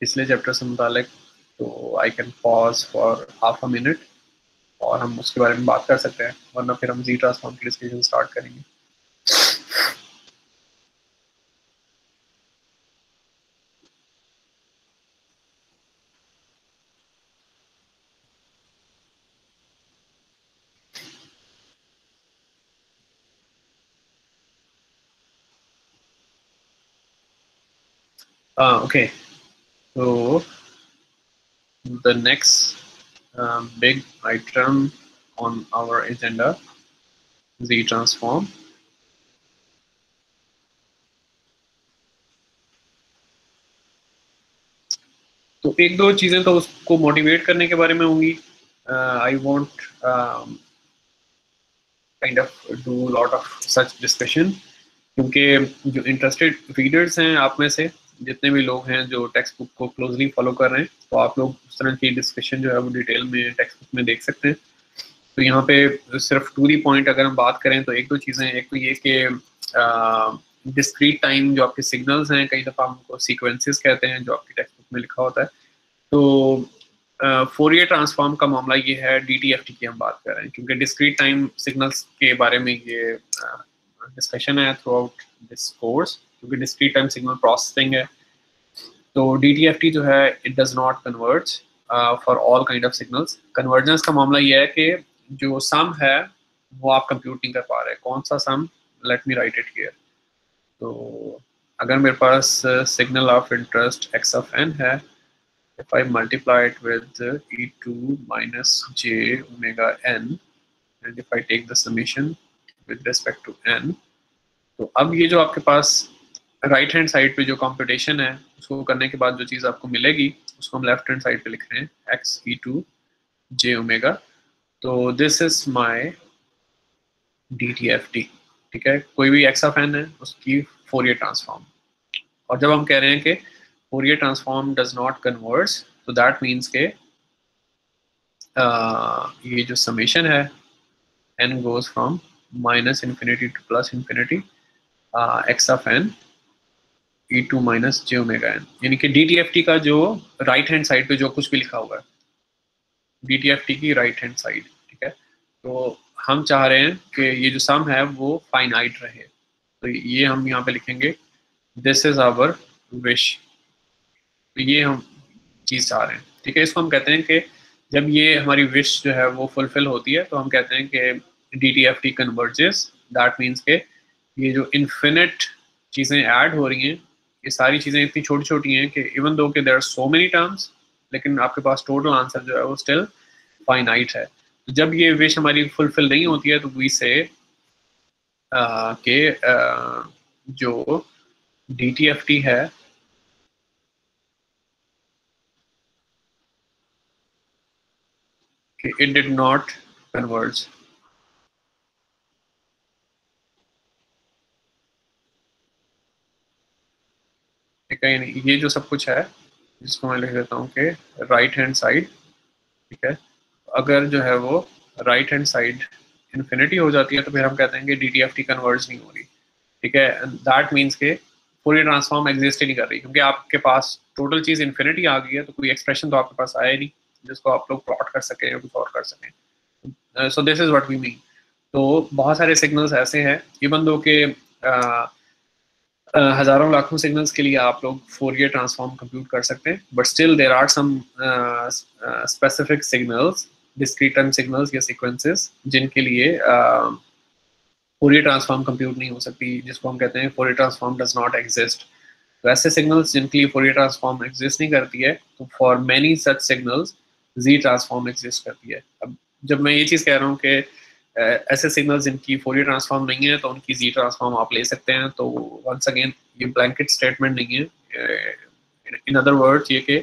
पिछले चैप्टर से मुतालिक, तो I can pause for half a minute और हम उसके बारे में बात कर सकते हैं, वरना फिर हम जी ट्रांसफॉर्म की डिस्कशन स्टार्ट करेंगे। Okay, so the next big item on our agenda, Z transform. तो एक दो चीजें तो उसको मोटिवेट करने के बारे में होंगी। I want kind of do lot of such discussion, क्योंकि जो इंटरेस्टेड रीडर्स हैं आप में से जितने भी लोग हैं जो टेक्स्ट बुक को क्लोजली फॉलो कर रहे हैं, तो आप लोग उस तरह की डिस्कशन जो है वो डिटेल में टेक्स्ट बुक में देख सकते हैं। तो यहाँ पे सिर्फ टू दी पॉइंट अगर हम बात करें तो एक दो चीज़ें, एक तो ये कि डिस्क्रीट टाइम जो आपके सिग्नल्स हैं, कई दफ़ा हमको सीक्वेंसेस कहते हैं जो आपकी टेक्स्ट बुक में लिखा होता है। तो फोरियर ट्रांसफॉर्म का मामला ये है, डीटीएफटी की हम बात कर रहे हैं, क्योंकि डिस्क्रीट टाइम सिग्नल्स के बारे में ये डिस्कशन है थ्रू आउट दिस कोर्स, क्योंकि डिस्क्रीट टाइम सिग्नल प्रोसेसिंग है। तो डीटीएफटी जो है it does not converge for all kind of signals. Convergence का मामला ये है कि जो सम है वो आप कंप्यूट नहीं कर पा रहे। कौन सा sum? Let me write it here. तो अगर मेरे पास signal of interest x of n है, if I multiply it with e2 minus j omega n, and if I take the summation with respect to n, तो अब ये जो आपके पास राइट हैंड साइड पे जो कंप्यूटेशन है उसको करने के बाद जो चीज़ आपको मिलेगी उसको हम लेफ्ट हैंड साइड पे लिख रहे हैं x e to j omega. तो this is my D T F T. ठीक है, कोई भी एक्स ऑफ एन है उसकी फोरियर ट्रांसफॉर्म। और जब हम कह रहे हैं कि Fourier transform does not converge, तो दैट मीन्स के ये जो समेशन है n goes from minus infinity to plus infinity x of n e to minus j omega n, यानी कि डीटीएफटी का जो राइट हैंड साइड पे जो कुछ भी लिखा हुआ है डीटीएफटी की राइट हैंड साइड। ठीक है, तो हम चाह रहे हैं कि ये जो सम है वो फाइनाइट रहे, तो ये हम यहाँ पे लिखेंगे दिस इज आवर विश। तो ये हम चीज़ चाह रहे हैं। ठीक है, इसको हम कहते हैं कि जब ये हमारी विश जो है वो फुलफिल होती है तो हम कहते हैं कि D T F T converges. That means के ये जो इन्फिनिट चीज़ें ऐड हो रही हैं, ये सारी चीज़ें इतनी छोटी छोटी हैं कि इवन दो कि there are so many terms, लेकिन आपके पास टोटल आंसर जो है वो स्टिल फाइनाइट है। तो जब ये विश हमारी फुलफिल नहीं होती है तो वी से कि जो डी टी एफ टी है कि it did not converge। ठीक है, यानी ये जो सब कुछ है जिसको मैं लिख देता हूँ कि राइट हैंड साइड, ठीक है, अगर जो है वो राइट हैंड साइड इन्फिनिटी हो जाती है तो फिर हम कहते हैं कि D T F T converge नहीं हो रही। ठीक है, दैट मीन्स के पूरी ट्रांसफॉर्म एग्जिस्ट ही नहीं कर रही, क्योंकि आपके पास टोटल चीज़ इन्फिनिटी आ गई है तो कोई एक्सप्रेशन तो आपके पास आया ही नहीं जिसको आप लोग प्लॉट कर सकें या कुछ और कर सकें। So this is what we mean. तो बहुत सारे सिग्नल्स ऐसे हैं, इवन दो के हजारों लाखों सिग्नल्स के लिए आप लोग फोरियर ट्रांसफॉर्म कंप्यूट कर सकते हैं, but still there are some specific signals, discrete time signals या सीक्वेंसेस जिनके लिए फोरियर ट्रांसफॉर्म कंप्यूट नहीं हो सकती, जिसको हम कहते हैं Fourier transform does not exist. तो ऐसे सिग्नल्स जिनके लिए फोरियर ट्रांसफॉर्म एग्जिस्ट नहीं करती है, तो for many such signals z transform exist करती है। अब जब मैं ये चीज़ कह रहा हूँ कि ऐसे सिग्नल्स जिनकी फोरियर ट्रांसफॉर्म नहीं है तो उनकी जी ट्रांसफॉर्म आप ले सकते हैं, तो वंस अगेन ये ब्लैंकेट स्टेटमेंट नहीं है। इन अदर वर्ड्स ये कि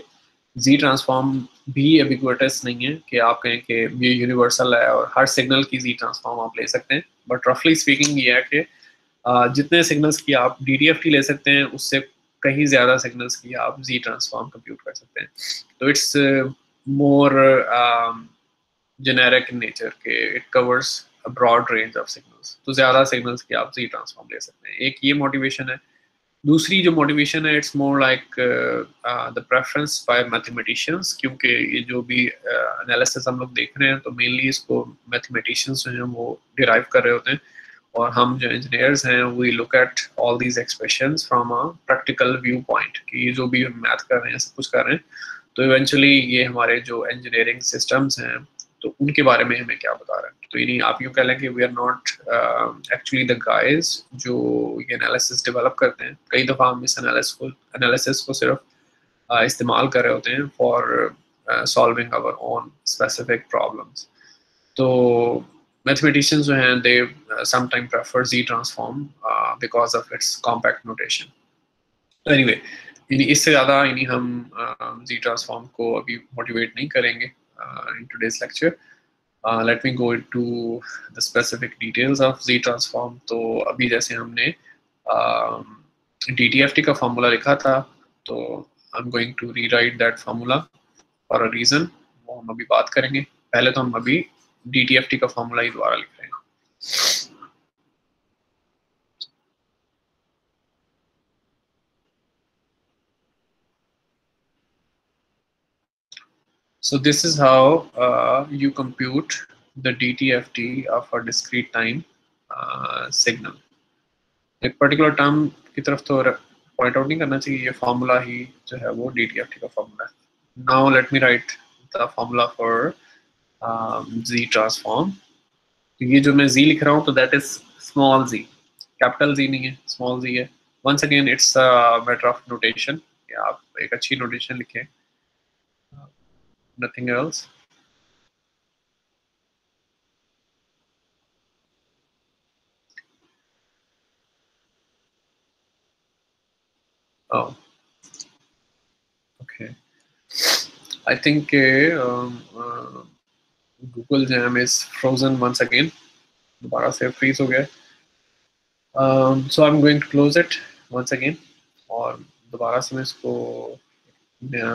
जी ट्रांसफॉर्म भी एबिग्विटस नहीं है कि आप कहें कि ये यूनिवर्सल है और हर सिग्नल की जी ट्रांसफॉर्म आप ले सकते हैं, बट रफली स्पीकिंग ये है कि जितने सिग्नल्स की आप DTFT ले सकते हैं उससे कहीं ज़्यादा सिग्नल्स की आप जी ट्रांसफॉर्म कंप्यूट कर सकते हैं। तो it's more generic in nature के it covers a broad range of signals, तो ज़्यादा सिग्नल्स की आप जी ट्रांसफॉर्म ले सकते हैं। एक ये मोटिवेशन है। दूसरी जो मोटिवेशन है, it's more like the preference by mathematicians, क्योंकि ये जो भी एनालिसिस हम लोग देख रहे हैं तो मेनली इसको मैथमेटिशियंस जो हैं वो डिराइव कर रहे होते हैं, और हम जो इंजीनियर्स हैं we look at all these expressions from a practical viewpoint कि ये जो भी हम मैथ कर रहे हैं सब कुछ कर रहे हैं, तो इवेंचुअली ये हमारे जो इंजीनियरिंग सिस्टम्स हैं तो उनके बारे में हमें क्या बता रहे हैं। तो यानी आप यूँ कह लें कि we are not actually the guys जो ये एनालिसिस डेवलप करते हैं। कई दफ़ा हम इस एनालिसिस को सिर्फ इस्तेमाल कर रहे होते हैं for solving our own specific problems. तो mathematicians जो हैं they sometimes prefer Z transform because of its compact notation. तो anyway, यानी इससे ज़्यादा यानी हम Z transform को अभी मोटिवेट नहीं करेंगे in today's lecture. Let me go into the specific details of Z transform. तो अभी जैसे हमने DTFT का फॉर्मूला लिखा था, तो I'm going to rewrite that formula for a reason, वो हम अभी बात करेंगे। पहले तो हम अभी DTFT का फॉर्मूला ही दोबारा लिख रहे हैं। So this is how you compute the DTFT of a discrete time signal. एक पर्टिकुलर टर्म की तरफ तो पॉइंट आउट नहीं करना चाहिए, ये फॉर्मूला ही जो है वो DTFT का फॉर्मूला है। Now let me write the formula for Z transform. तो ये जो मैं Z लिख रहा हूँ तो that is small z, capital Z नहीं है, स्मॉल z है। Once again it's matter of notation, आप एक अच्छी नोटेशन लिखें, nothing else. Oh, okay. I think Google Jam is frozen once again. दोबारा से freeze हो गया। So I'm going to close it once again और दोबारा से मैं इसको नया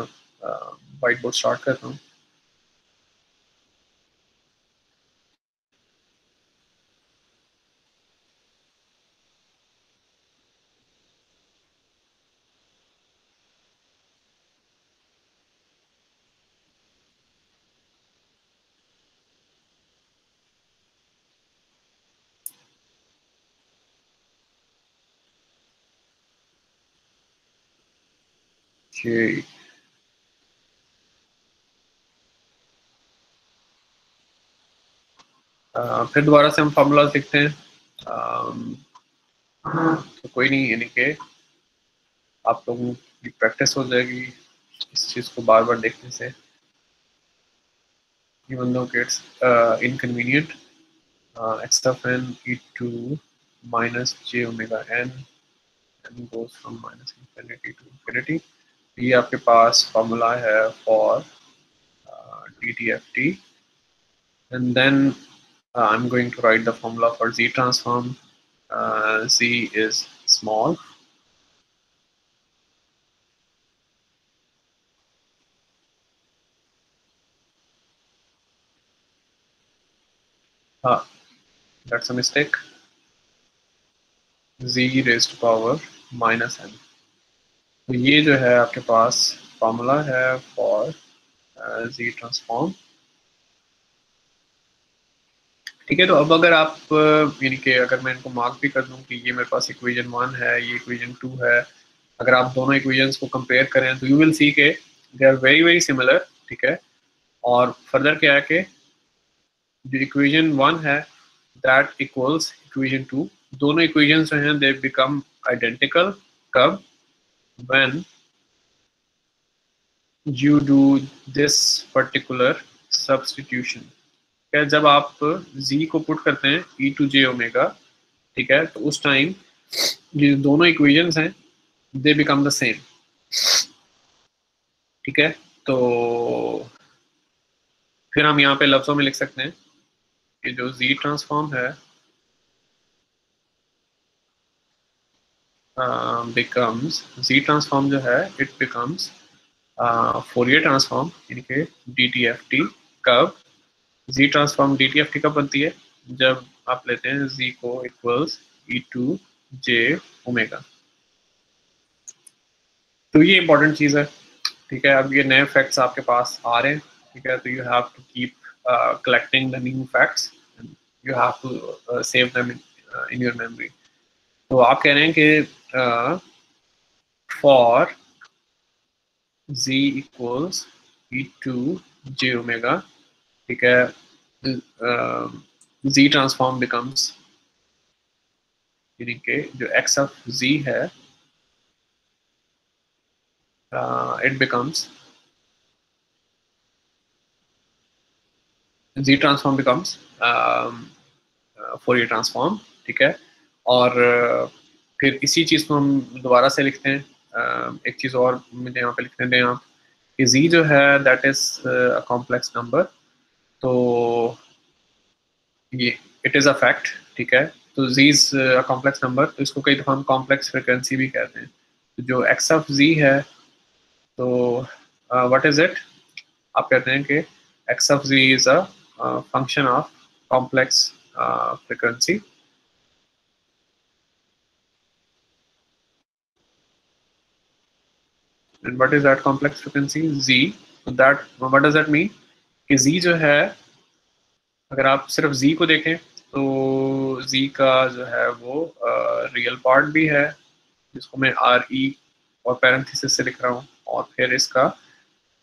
वाइट बोर्ड स्टार्ट करता हूँ। Okay. फिर दोबारा से हम फार्मूला लिखते हैं। तो कोई नहीं, यानी कि आप लोगों की प्रैक्टिस हो जाएगी इस चीज़ को बार बार देखने से, even though it's inconvenient. X of n e2 minus j omega n goes from minus infinity to infinity. ये आपके पास फॉर्मूला है for DTFT, and then I'm going to write the formula for Z transform. Z is small. That's a mistake. Z raised to power minus n. तो ये जो है आपके पास formula है for Z transform. ठीक है। तो अब अगर आप यानी कि अगर मैं इनको मार्क भी कर दूं कि ये मेरे पास इक्वेशन 1 है, ये इक्वेशन 2 है, अगर आप दोनों इक्वेशंस को कंपेयर करें तो यू विल सी के they are very very similar. ठीक है। और फर्दर क्या है कि जो इक्वेशन 1 है दैट इक्वल्स इक्वेशन 2, दोनों इक्वेशन जो हैं दे बिकम आइडेंटिकल कब, when you do this particular substitution. क्या, जब आप z को पुट करते हैं e टू j ओमेगा, ठीक है, तो उस टाइम ये दोनों इक्वेशंस हैं दे बिकम द सेम। ठीक है। तो फिर हम यहाँ पे लफ्जों में लिख सकते हैं कि जो z ट्रांसफॉर्म है बिकम्स, z ट्रांसफॉर्म जो है इट बिकम्स फोरियर ट्रांसफॉर्म यानी कि DTFT। कब z ट्रांसफॉर्म DTFT कब बनती है, जब आप लेते हैं z को equals e to j omega. तो ये इंपॉर्टेंट चीज़ है। ठीक है। अब ये नए फैक्ट्स आपके पास आ रहे हैं। ठीक है। तो you have to keep collecting the new facts, you have to save them in your memory. तो आप कह रहे हैं कि for z equals e to j omega, ठीक है, z ट्रांसफॉर्म बिकम्स, यानी कि जो x ऑफ z है it becomes z transform becomes Fourier transform. ठीक है। और फिर इसी चीज़ को हम दोबारा से लिखते हैं। एक चीज़ और मुझे यहाँ पे लिखने दें आप कि z जो है that is a complex number. तो ये इट इज़ अ फैक्ट। ठीक है। तो z is a complex number, तो इसको कई दफ़ा हम कॉम्प्लेक्स फ्रिक्वेंसी भी कहते हैं। तो जो x ऑफ z है, तो व्हाट इज इट, आप कहते हैं कि x of z is a function of complex frequency. and what is that complex frequency z, so that what does that mean कि z जो है, अगर आप सिर्फ z को देखें तो z का जो है वो रियल पार्ट भी है जिसको मैं re और पैरेंथेसिस से लिख रहा हूँ, और फिर इसका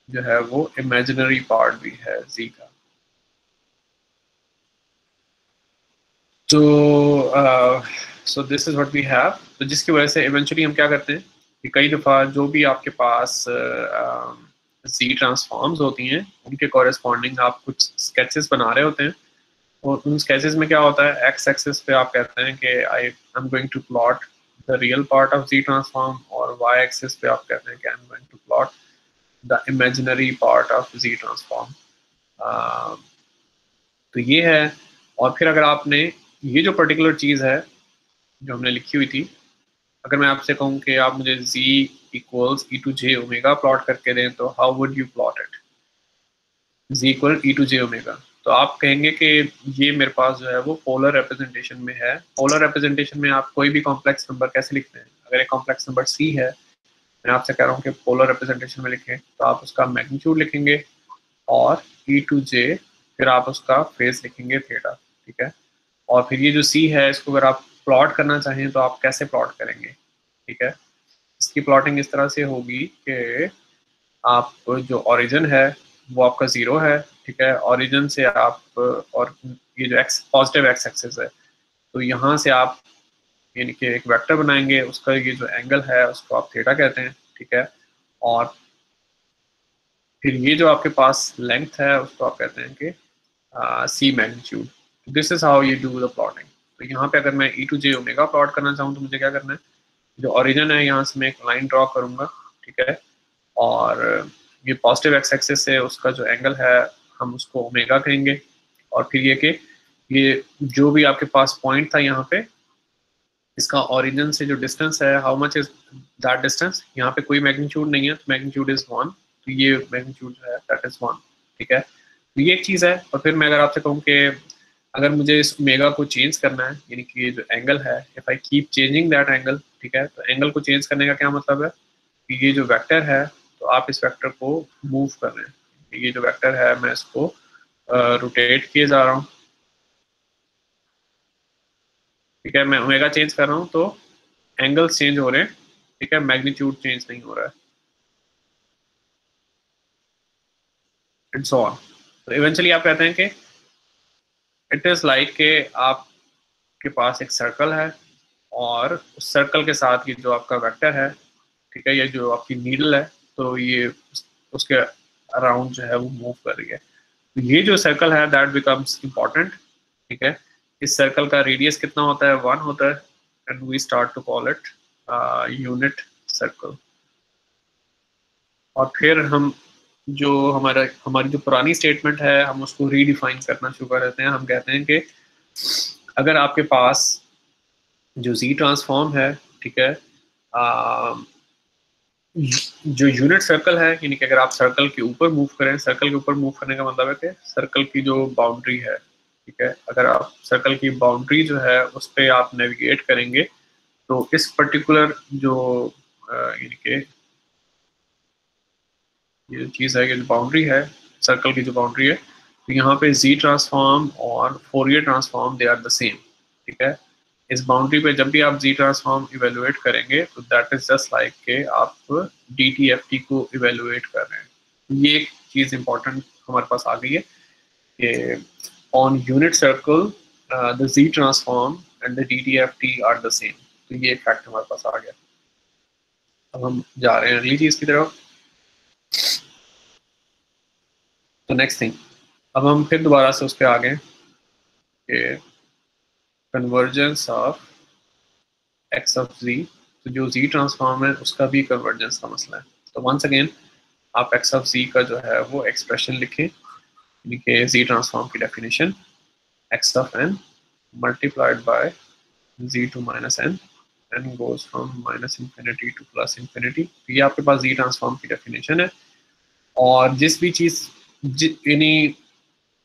जो है वो इमेजिनरी पार्ट भी है z का। तो so this is what we have. तो जिसकी वजह से इवेंचुअली हम क्या करते हैं कि कई दफ़ा जो भी आपके पास z ट्रांसफॉर्म्स होती हैं उनके कॉरेस्पॉन्डिंग आप कुछ स्केचेस बना रहे होते हैं, और उन स्केचेस में क्या होता है, एक्स एक्सिस पे आप कहते हैं कि I am going to plot the real part of z transform, और वाई एक्सिस पे आप कहते हैं कि I am going to plot the imaginary part of z transform. तो ये है। और फिर अगर आपने ये जो पर्टिकुलर चीज़ है जो हमने लिखी हुई थी, अगर मैं आपसे कहूँ कि आप मुझे z equals e to j omega plot करके दें, तो how would you plot it, z equal e to j omega, तो आप कहेंगे कि ये मेरे पास जो है वो पोलर रिप्रेजेंटेशन में है। पोलर रिप्रेजेंटेशन में आप कोई भी कॉम्प्लेक्स नंबर कैसे लिखते हैं, अगर एक कॉम्प्लेक्स नंबर c है, मैं आपसे कह रहा हूँ कि पोलर रिप्रेजेंटेशन में लिखें, तो आप उसका मैग्नीट्यूड लिखेंगे और e टू j, फिर आप उसका फेज लिखेंगे थीटा। ठीक है। और फिर ये जो c है इसको अगर आप प्लॉट करना चाहें तो आप कैसे प्लॉट करेंगे। ठीक है। इसकी प्लॉटिंग इस तरह से होगी कि आप जो ओरिजिन है वो आपका 0 है। ठीक है। ओरिजिन से आप और ये जो एक्स पॉजिटिव एक्स एक्सिस है, तो यहाँ से आप यानी कि एक वेक्टर बनाएंगे, उसका ये जो एंगल है उसको आप थीटा कहते हैं। ठीक है। और फिर ये जो आपके पास लेंथ है उसको आप कहते हैं कि सी magnitude. This is how you do the plotting. तो यहाँ पे अगर मैं e to j omega plot करना चाहूँ तो मुझे क्या करना है, जो ओरिजिन है यहाँ से मैं एक लाइन ड्रॉ करूँगा। ठीक है। और ये पॉजिटिव एक्स एक्सिस है, उसका जो एंगल है हम उसको ओमेगा कहेंगे। और फिर ये कि ये जो भी आपके पास पॉइंट था यहाँ पे, इसका ओरिजिन से जो डिस्टेंस है, how much is that distance, यहाँ पे कोई मैग्नीट्यूड नहीं है तो मैग्नीट्यूड इज 1, तो ये मैग्नीट्यूड जो है दैट इज 1। ठीक है। तो ये एक चीज़ है। और फिर मैं अगर आपसे कहूँ कि अगर मुझे इस ओमेगा को चेंज करना है, यानी कि ये जो एंगल है, if I keep changing that angle, ठीक है, तो एंगल को चेंज करने का क्या मतलब है कि ये जो वेक्टर है, तो आप इस वेक्टर को मूव कर रहे हैं। ये जो वेक्टर है मैं इसको रोटेट किए जा रहा हूँ। ठीक है, मैं ओमेगा चेंज कर रहा हूँ तो एंगल्स चेंज हो रहे हैं, ठीक है, मैग्नीट्यूड चेंज नहीं हो रहा है, एंड सो ऑन। तो इवेंचुअली आप कहते हैं कि इट इज लाइक के आपके पास एक सर्कल है, और उस सर्कल के साथ ये जो आपका वेक्टर है, ठीक है, ये जो आपकी नीडल है, तो ये उसके अराउंड जो है वो मूव कर रही है। तो ये जो सर्कल है दैट बिकम्स इम्पोर्टेंट, ठीक है। इस सर्कल का रेडियस कितना होता है, 1 होता है, and we start to call it unit circle. और फिर हम जो हमारी जो पुरानी स्टेटमेंट है, हम उसको रीडिफाइन करना शुरू कर देते हैं। हम कहते हैं कि अगर आपके पास जो जी ट्रांसफॉर्म है, ठीक है, जो यूनिट सर्कल है, यानी कि अगर आप सर्कल के ऊपर मूव करें, सर्कल के ऊपर मूव करने का मतलब है कि सर्कल की जो बाउंड्री है, ठीक है, अगर आप सर्कल की बाउंड्री जो है उस पर आप नेविगेट करेंगे, तो इस पर्टिकुलर जो यानी कि ये चीज़ है कि जो बाउंड्री है, सर्कल की जो बाउंड्री है, तो यहाँ पे जी ट्रांसफॉर्म और Fourier transform they are the same, ठीक है। इस बाउंड्री पे जब भी आप जी ट्रांसफॉर्म इवेलुएट करेंगे तो दैट इज जस्ट लाइक के आप डी टी एफ टी को इवेलुएट कर रहे हैं। ये एक चीज़ इंपॉर्टेंट हमारे पास आ गई है कि on unit circle the z transform and the D T F T are the same. तो ये एक फैक्ट हमारे पास आ गया। अब हम जा रहे हैं अगली चीज़ की तरफ। तो नेक्स्ट थिंग, अब हम फिर दोबारा से उस पर आ गए कि कन्वर्जेंस ऑफ एक्स ऑफ जी। तो जो जी ट्रांसफॉर्म है उसका भी कन्वर्जेंस का मसला है। तो वंस अगेन आप एक्स ऑफ जी का जो है वो एक्सप्रेशन लिखें, यानी कि जी ट्रांसफॉर्म की definition x of n multiplied by z to minus n, n goes from minus infinity to plus infinity. तो ये आपके पास जी ट्रांसफॉर्म की डेफिनेशन है। और जिस भी चीज़ यानी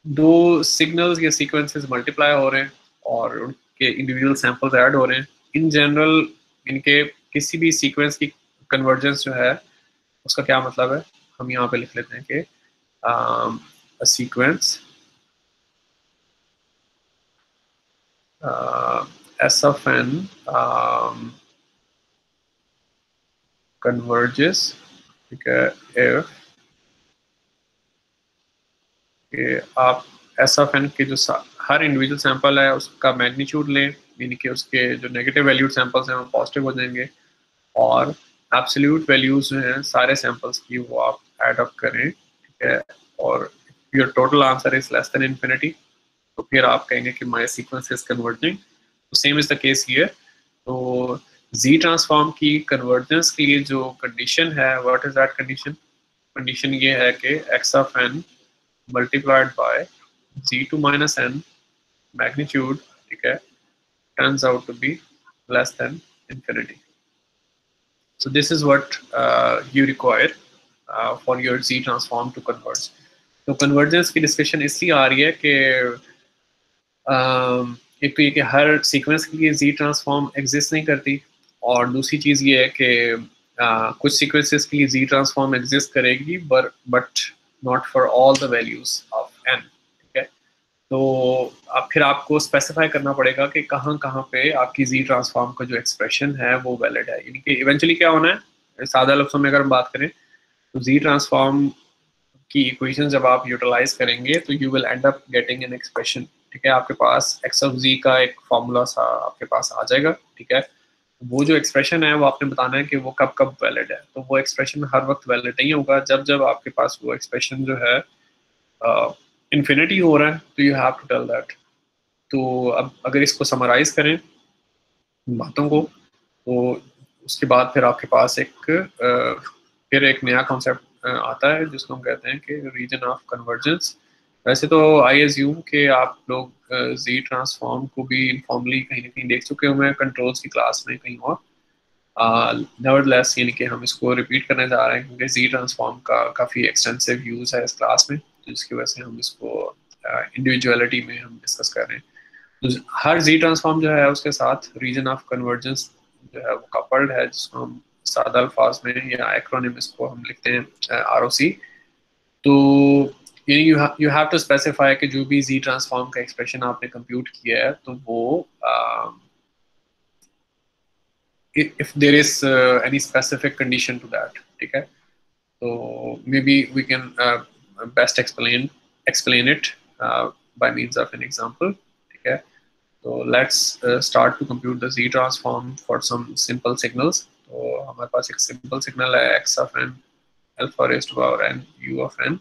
दो सिग्नल्स या सीक्वेंसेस मल्टीप्लाई हो रहे हैं और उनके इंडिविजुअल सैंपल्स ऐड हो रहे हैं, इन जनरल इनके किसी भी सीक्वेंस की कन्वर्जेंस जो है उसका क्या मतलब है, हम यहाँ पे लिख लेते हैं कि sequence s of n converges, ठीक है, इफ आप एस ऑफ एन के जो हर इंडिविजुअल सैंपल है उसका मैग्नीट्यूड लें, यानी कि उसके जो नेगेटिव वैल्यूड सैंपल्स हैं वो पॉजिटिव हो जाएंगे, और एब्सोल्यूट वैल्यूज जो हैं सारे सैंपल्स की वो आप ऐड अप करें, ठीक है, और your total answer is less than infinity, तो फिर आप कहेंगे कि माय सीक्वेंस इज कन्वर्जिंग। तो same is the case here. तो जी ट्रांसफॉर्म की कन्वर्जेंस के लिए जो कंडीशन है, what is that condition? Condition ये है कि x of n multiplied by z to minus n magnitude, ठीक है, turns out to be less than infinity. So this is what you require for your Z transform to converge. तो convergence की discussion इसलिए आ रही है कि एक तो ये कि हर सीक्वेंस के लिए जी ट्रांसफॉर्म एग्जिस्ट नहीं करती, और दूसरी चीज़ ये है कि कुछ सीक्वेंसेस के लिए जी ट्रांसफॉर्म एग्जिस्ट करेगी but not for all the values of n, ठीक है। तो अब फिर आपको स्पेसिफाई करना पड़ेगा कि कहाँ कहाँ पे आपकी जी ट्रांसफॉर्म का जो एक्सप्रेशन है वो वैलिड है, यानी कि इवेंचुअली क्या होना है, सादा लफ्ज़ों में अगर हम बात करें तो जी ट्रांसफॉर्म की इक्वेशन जब आप यूटिलाइज करेंगे तो you will and up getting an expression, ठीक है। आपके पास एक्स ऑफ जी का एक फॉर्मूला सा आपके पास आ जाएगा, ठीक है। वो जो एक्सप्रेशन है वो आपने बताना है कि वो कब कब वैलिड है। तो वो एक्सप्रेशन हर वक्त वैलिड नहीं होगा। जब जब आपके पास वो एक्सप्रेशन जो है इन्फिनिटी हो रहा है तो you have to tell that. तो अब अगर इसको समराइज करें बातों को, तो उसके बाद फिर आपके पास फिर एक नया कॉन्सेप्ट आता है जिसको हम कहते हैं कि रीजन ऑफ कन्वर्जेंस। वैसे तो आई एज्यूम कि आप लोग जी ट्रांसफॉर्म को भी इनफॉर्मली कहीं ना कहीं देख चुके हुए हैं कंट्रोल्स की क्लास में कहीं और। नेवरदलेस यानी कि हम इसको रिपीट करने जा रहे हैं क्योंकि जी ट्रांसफॉर्म का काफ़ी एक्सटेंसिव यूज़ है इस क्लास में, जिसकी वजह से हम इसको इंडिविजुअलिटी में हम डिस्कस कर रहे हैं। तो हर जी ट्रांसफॉर्म जो है उसके साथ रीजन ऑफ कन्वर्जेंस जो है वो कपल्ड है, जिसको हम सादा अल्फाज में या एक्रोनिम इसको हम लिखते हैं ROC। तो यू हैव टू स्पेसिफाई कि जो भी जी ट्रांसफॉर्म का एक्सप्रेशन आपने कंप्यूट किया है तो वो if there is any specific condition to that, ठीक है. So maybe we can best explain it by means of an example, ठीक है. So let's start to compute the z transform for some simple signals. तो हमारे पास एक simple signal है x of n alpha raised to power n u of n.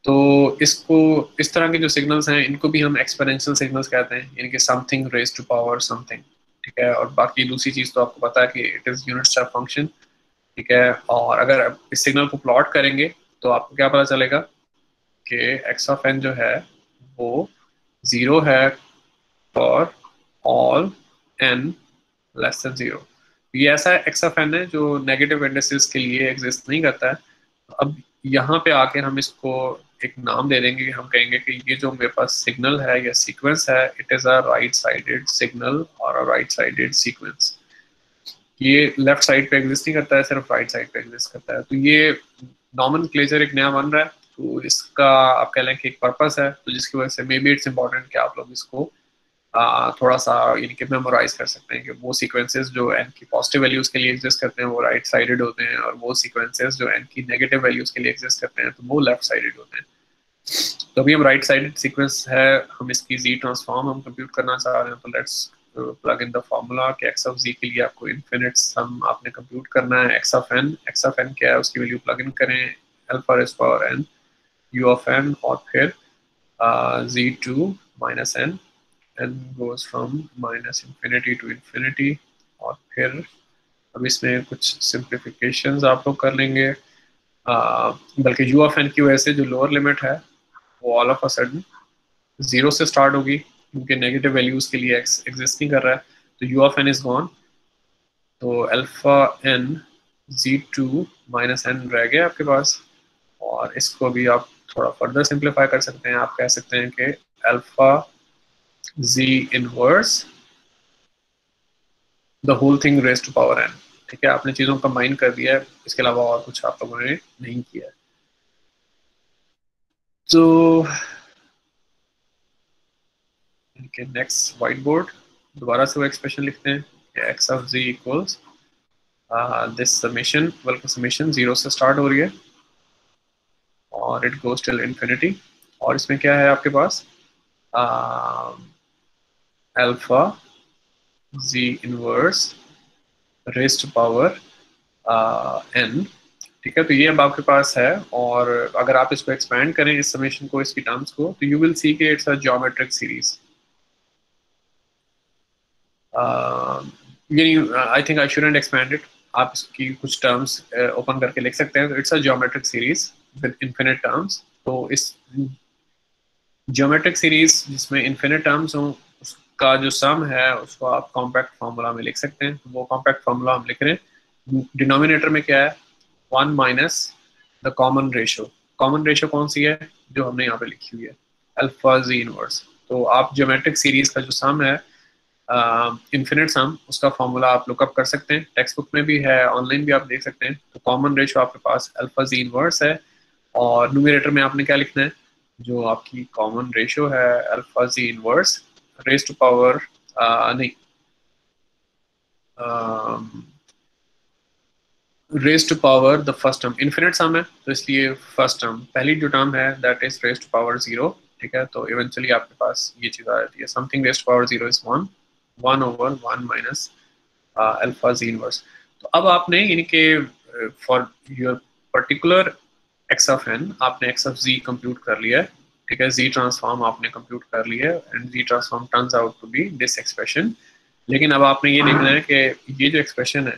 तो इसको इस तरह के जो सिग्नल्स हैं इनको भी हम एक्सपोनेंशियल सिग्नल्स कहते हैं, यानी कि something raise to power something, ठीक है. और बाकी दूसरी चीज़ तो आपको पता है कि it is unit step function, ठीक है. और अगर आप इस सिग्नल को प्लॉट करेंगे तो आपको क्या पता चलेगा कि एक्स ऑफ एन जो है वो 0 है for all n less than 0. ये ऐसा एक्स ऑफ एन है जो नेगेटिव इंडिसेस के लिए एग्जिस्ट नहीं करता है. अब यहाँ पे आकर हम इसको एक नाम दे देंगे, हम कहेंगे कि ये जो मेरे पास सिग्नल है या सीक्वेंस है, it is a right sided signal और अ राइट साइडेड सीक्वेंस. ये लेफ्ट साइड पे एग्जिस्ट नहीं करता है, सिर्फ राइट साइड पे एग्जिस्ट करता है. तो ये नॉमेनक्लेचर एक नया बन रहा है, तो इसका आप कह लें कि एक पर्पस है, तो जिसकी वजह से मे बी इट्स इम्पॉर्टेंट कि आप लोग इसको थोड़ा सा यानी कि मेमोराइज कर सकते हैं कि वो सीक्वेंसेस जो एन की पॉजिटिव वैल्यूज के लिए एग्जिस्ट करते हैं वो राइट साइडेड होते हैं, और वो सीक्वेंसेस जो एन की नेगेटिव वैल्यूज के लिए एग्जिस्ट करते हैं तो वो लेफ्ट साइडेड होते हैं. तो अभी हम राइट साइडेड सीक्वेंस है, हम इसकी जी ट्रांसफॉर्म हम कंप्यूट करना चाह रहे हैं. तो let's plug in the formula कि एक्स ऑफ जी के लिए आपको इनफिनिट सम आपने कंप्यूट करना है. एक्स ऑफ एन क्या है उसकी वैल्यू प्लग इन करें, alpha raise power n u of n, और फिर z2 minus n, n goes from minus infinity to infinity. और फिर अब इसमें कुछ सिंप्लीफिकेशंस आप लोग कर लेंगे, बल्कि u ऑफ n की वजह से जो लोअर लिमिट है वो ऑल ऑफ अ सडन 0 से स्टार्ट होगी, क्योंकि नेगेटिव वैल्यूज के लिए एग्जिस्ट नहीं कर रहा है. तो u of n is gone, तो alpha n z2 minus n रह गया आपके पास. और इसको भी आप थोड़ा फर्दर सिंप्लीफाई कर सकते हैं, आप कह सकते हैं कि alpha z inverse the whole thing raise to power n, ठीक है. आपने चीज़ों का माइंड कर दिया है, इसके अलावा और कुछ आप लोगों ने नहीं किया है. तो इनके नेक्स्ट व्हाइट बोर्ड दोबारा से वो एक्सप्रेशन लिखते हैं कि x of z equals this summation, बल्कि समेशन 0 से स्टार्ट हो रही है और इट गोज टिल इन्फिनिटी. और इसमें क्या है आपके पास alpha ji inverse raise to power n, ठीक है. तो ये अब आपके पास है, और अगर आप इसको एक्सपैंड करें इस समेशन को, इसकी टर्म्स को, तो यू विल सी कि it's a geometric series. I think I shouldn't expand it. आप इसकी कुछ टर्म्स ओपन करके लिख सकते हैं. तो it's a geometric series with infinite terms. तो इस ज्योमेट्रिक सीरीज जिसमें इन्फिनिट टर्म्स हों उसका जो सम है उसको आप कॉम्पैक्ट फार्मूला में लिख सकते हैं. वो कॉम्पैक्ट फार्मूला हम लिख रहे हैं. डिनोमिनेटर में क्या है, 1 minus the common ratio. Common ratio कौन सी है, जो हमने यहाँ पे लिखी हुई है, अल्फा जी इनवर्स. तो आप ज्योमेट्रिक सीरीज का जो सम है इन्फिनिट सम, उसका फॉर्मूला आप लुकअप कर सकते हैं, टेक्स्ट बुक में भी है, ऑनलाइन भी आप देख सकते हैं. तो कॉमन रेशो आपके पास अल्फा जी इनवर्स है, और न्यूमरेटर में आपने क्या लिखना है, जो आपकी कॉमन रेशो है alpha ji inverse raise to power नहीं raise to power the first term. Infinite sum है तो इसलिए फर्स्ट टर्म, पहली जो टर्म है that is raise to power 0, ठीक है. तो इवेंचुअली आपके पास ये चीज आ जाती है, something raise to power 0 is 1 over 1 minus alpha ji inverse. तो अब आपने यानी कि for your particular x of n आपने एक्स ऑफ जी कंप्यूट कर लिया है, ठीक है. जी ट्रांसफॉर्म आपने कंप्यूट कर लिया है, and z transform turns out to be this expression. लेकिन अब आपने ये देखना है कि ये जो एक्सप्रेशन है,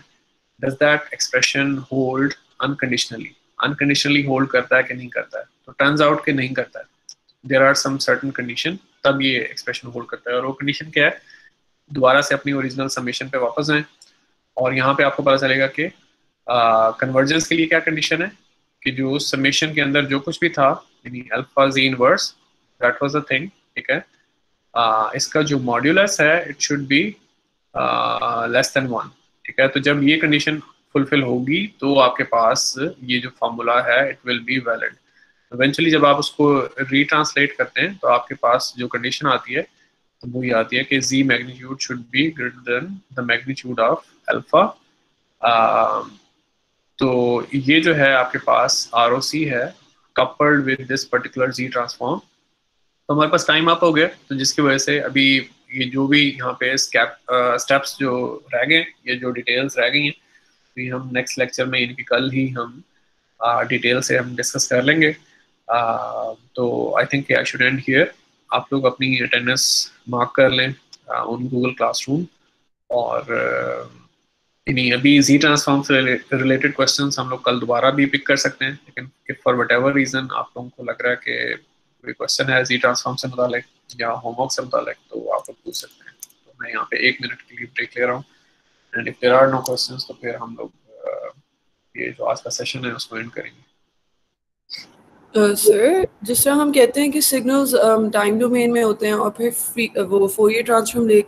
does that expression hold unconditionally. Unconditionally hold करता है कि नहीं करता है, तो टर्न्स आउट के नहीं करता है. There are some certain condition, तब ये एक्सप्रेशन होल्ड करता है. और वो कंडीशन क्या है, दोबारा से अपनी ओरिजिनल समेशन पे वापस आए, और यहाँ पे आपको पता चलेगा कि कन्वर्जेंस के लिए क्या कंडीशन है, कि जो समेशन के अंदर जो कुछ भी था, यानी alpha ji inverse that was the thing, ठीक है. इसका जो मॉड्यूलस है it should be less than 1, ठीक है. तो जब ये कंडीशन फुलफिल होगी तो आपके पास ये जो फॉर्मूला है it will be valid. Eventually जब आप उसको रीट्रांसलेट करते हैं तो आपके पास जो कंडीशन आती है तो वो ये आती है कि z magnitude should be greater than the magnitude of alpha. तो ये जो है आपके पास ROC है coupled with this particular Z transform. तो हमारे पास टाइम अप हो गया, तो जिसकी वजह से अभी ये जो भी यहाँ पे स्टेप्स जो रह गए, ये जो डिटेल्स रह गई हैं, तो ये हम नेक्स्ट लेक्चर में, इनकी कल ही हम डिटेल से हम डिस्कस कर लेंगे। तो I think I should and here. आप लोग अपनी अटेंडेंस मार्क कर लें ऑन गूगल क्लासरूम, और इन्हीं अभी Z ट्रांसफॉर्म से रिलेटेड क्वेश्चंस हम लोग कल दोबारा भी पिक कर सकते हैं, लेकिन if for whatever reason आप लोगों को लग रहा है कि कोई क्वेश्चन है Z ट्रांसफॉर्म से मुतालिक या होमवर्क से मुतालिक, तो आप लोग पूछ सकते हैं। तो मैं यहाँ पे 1 मिनट के लिए ब्रेक ले रहा हूँ, and if there are no questions तो फिर हम लोग ये जो आज का सेशन है उसको एंड करेंगे। सर, जिस तरह हम कहते हैं कि सिग्नल्स टाइम डोमेन में होते हैं और फिर वो फोरियर ट्रांसफॉर्म लेके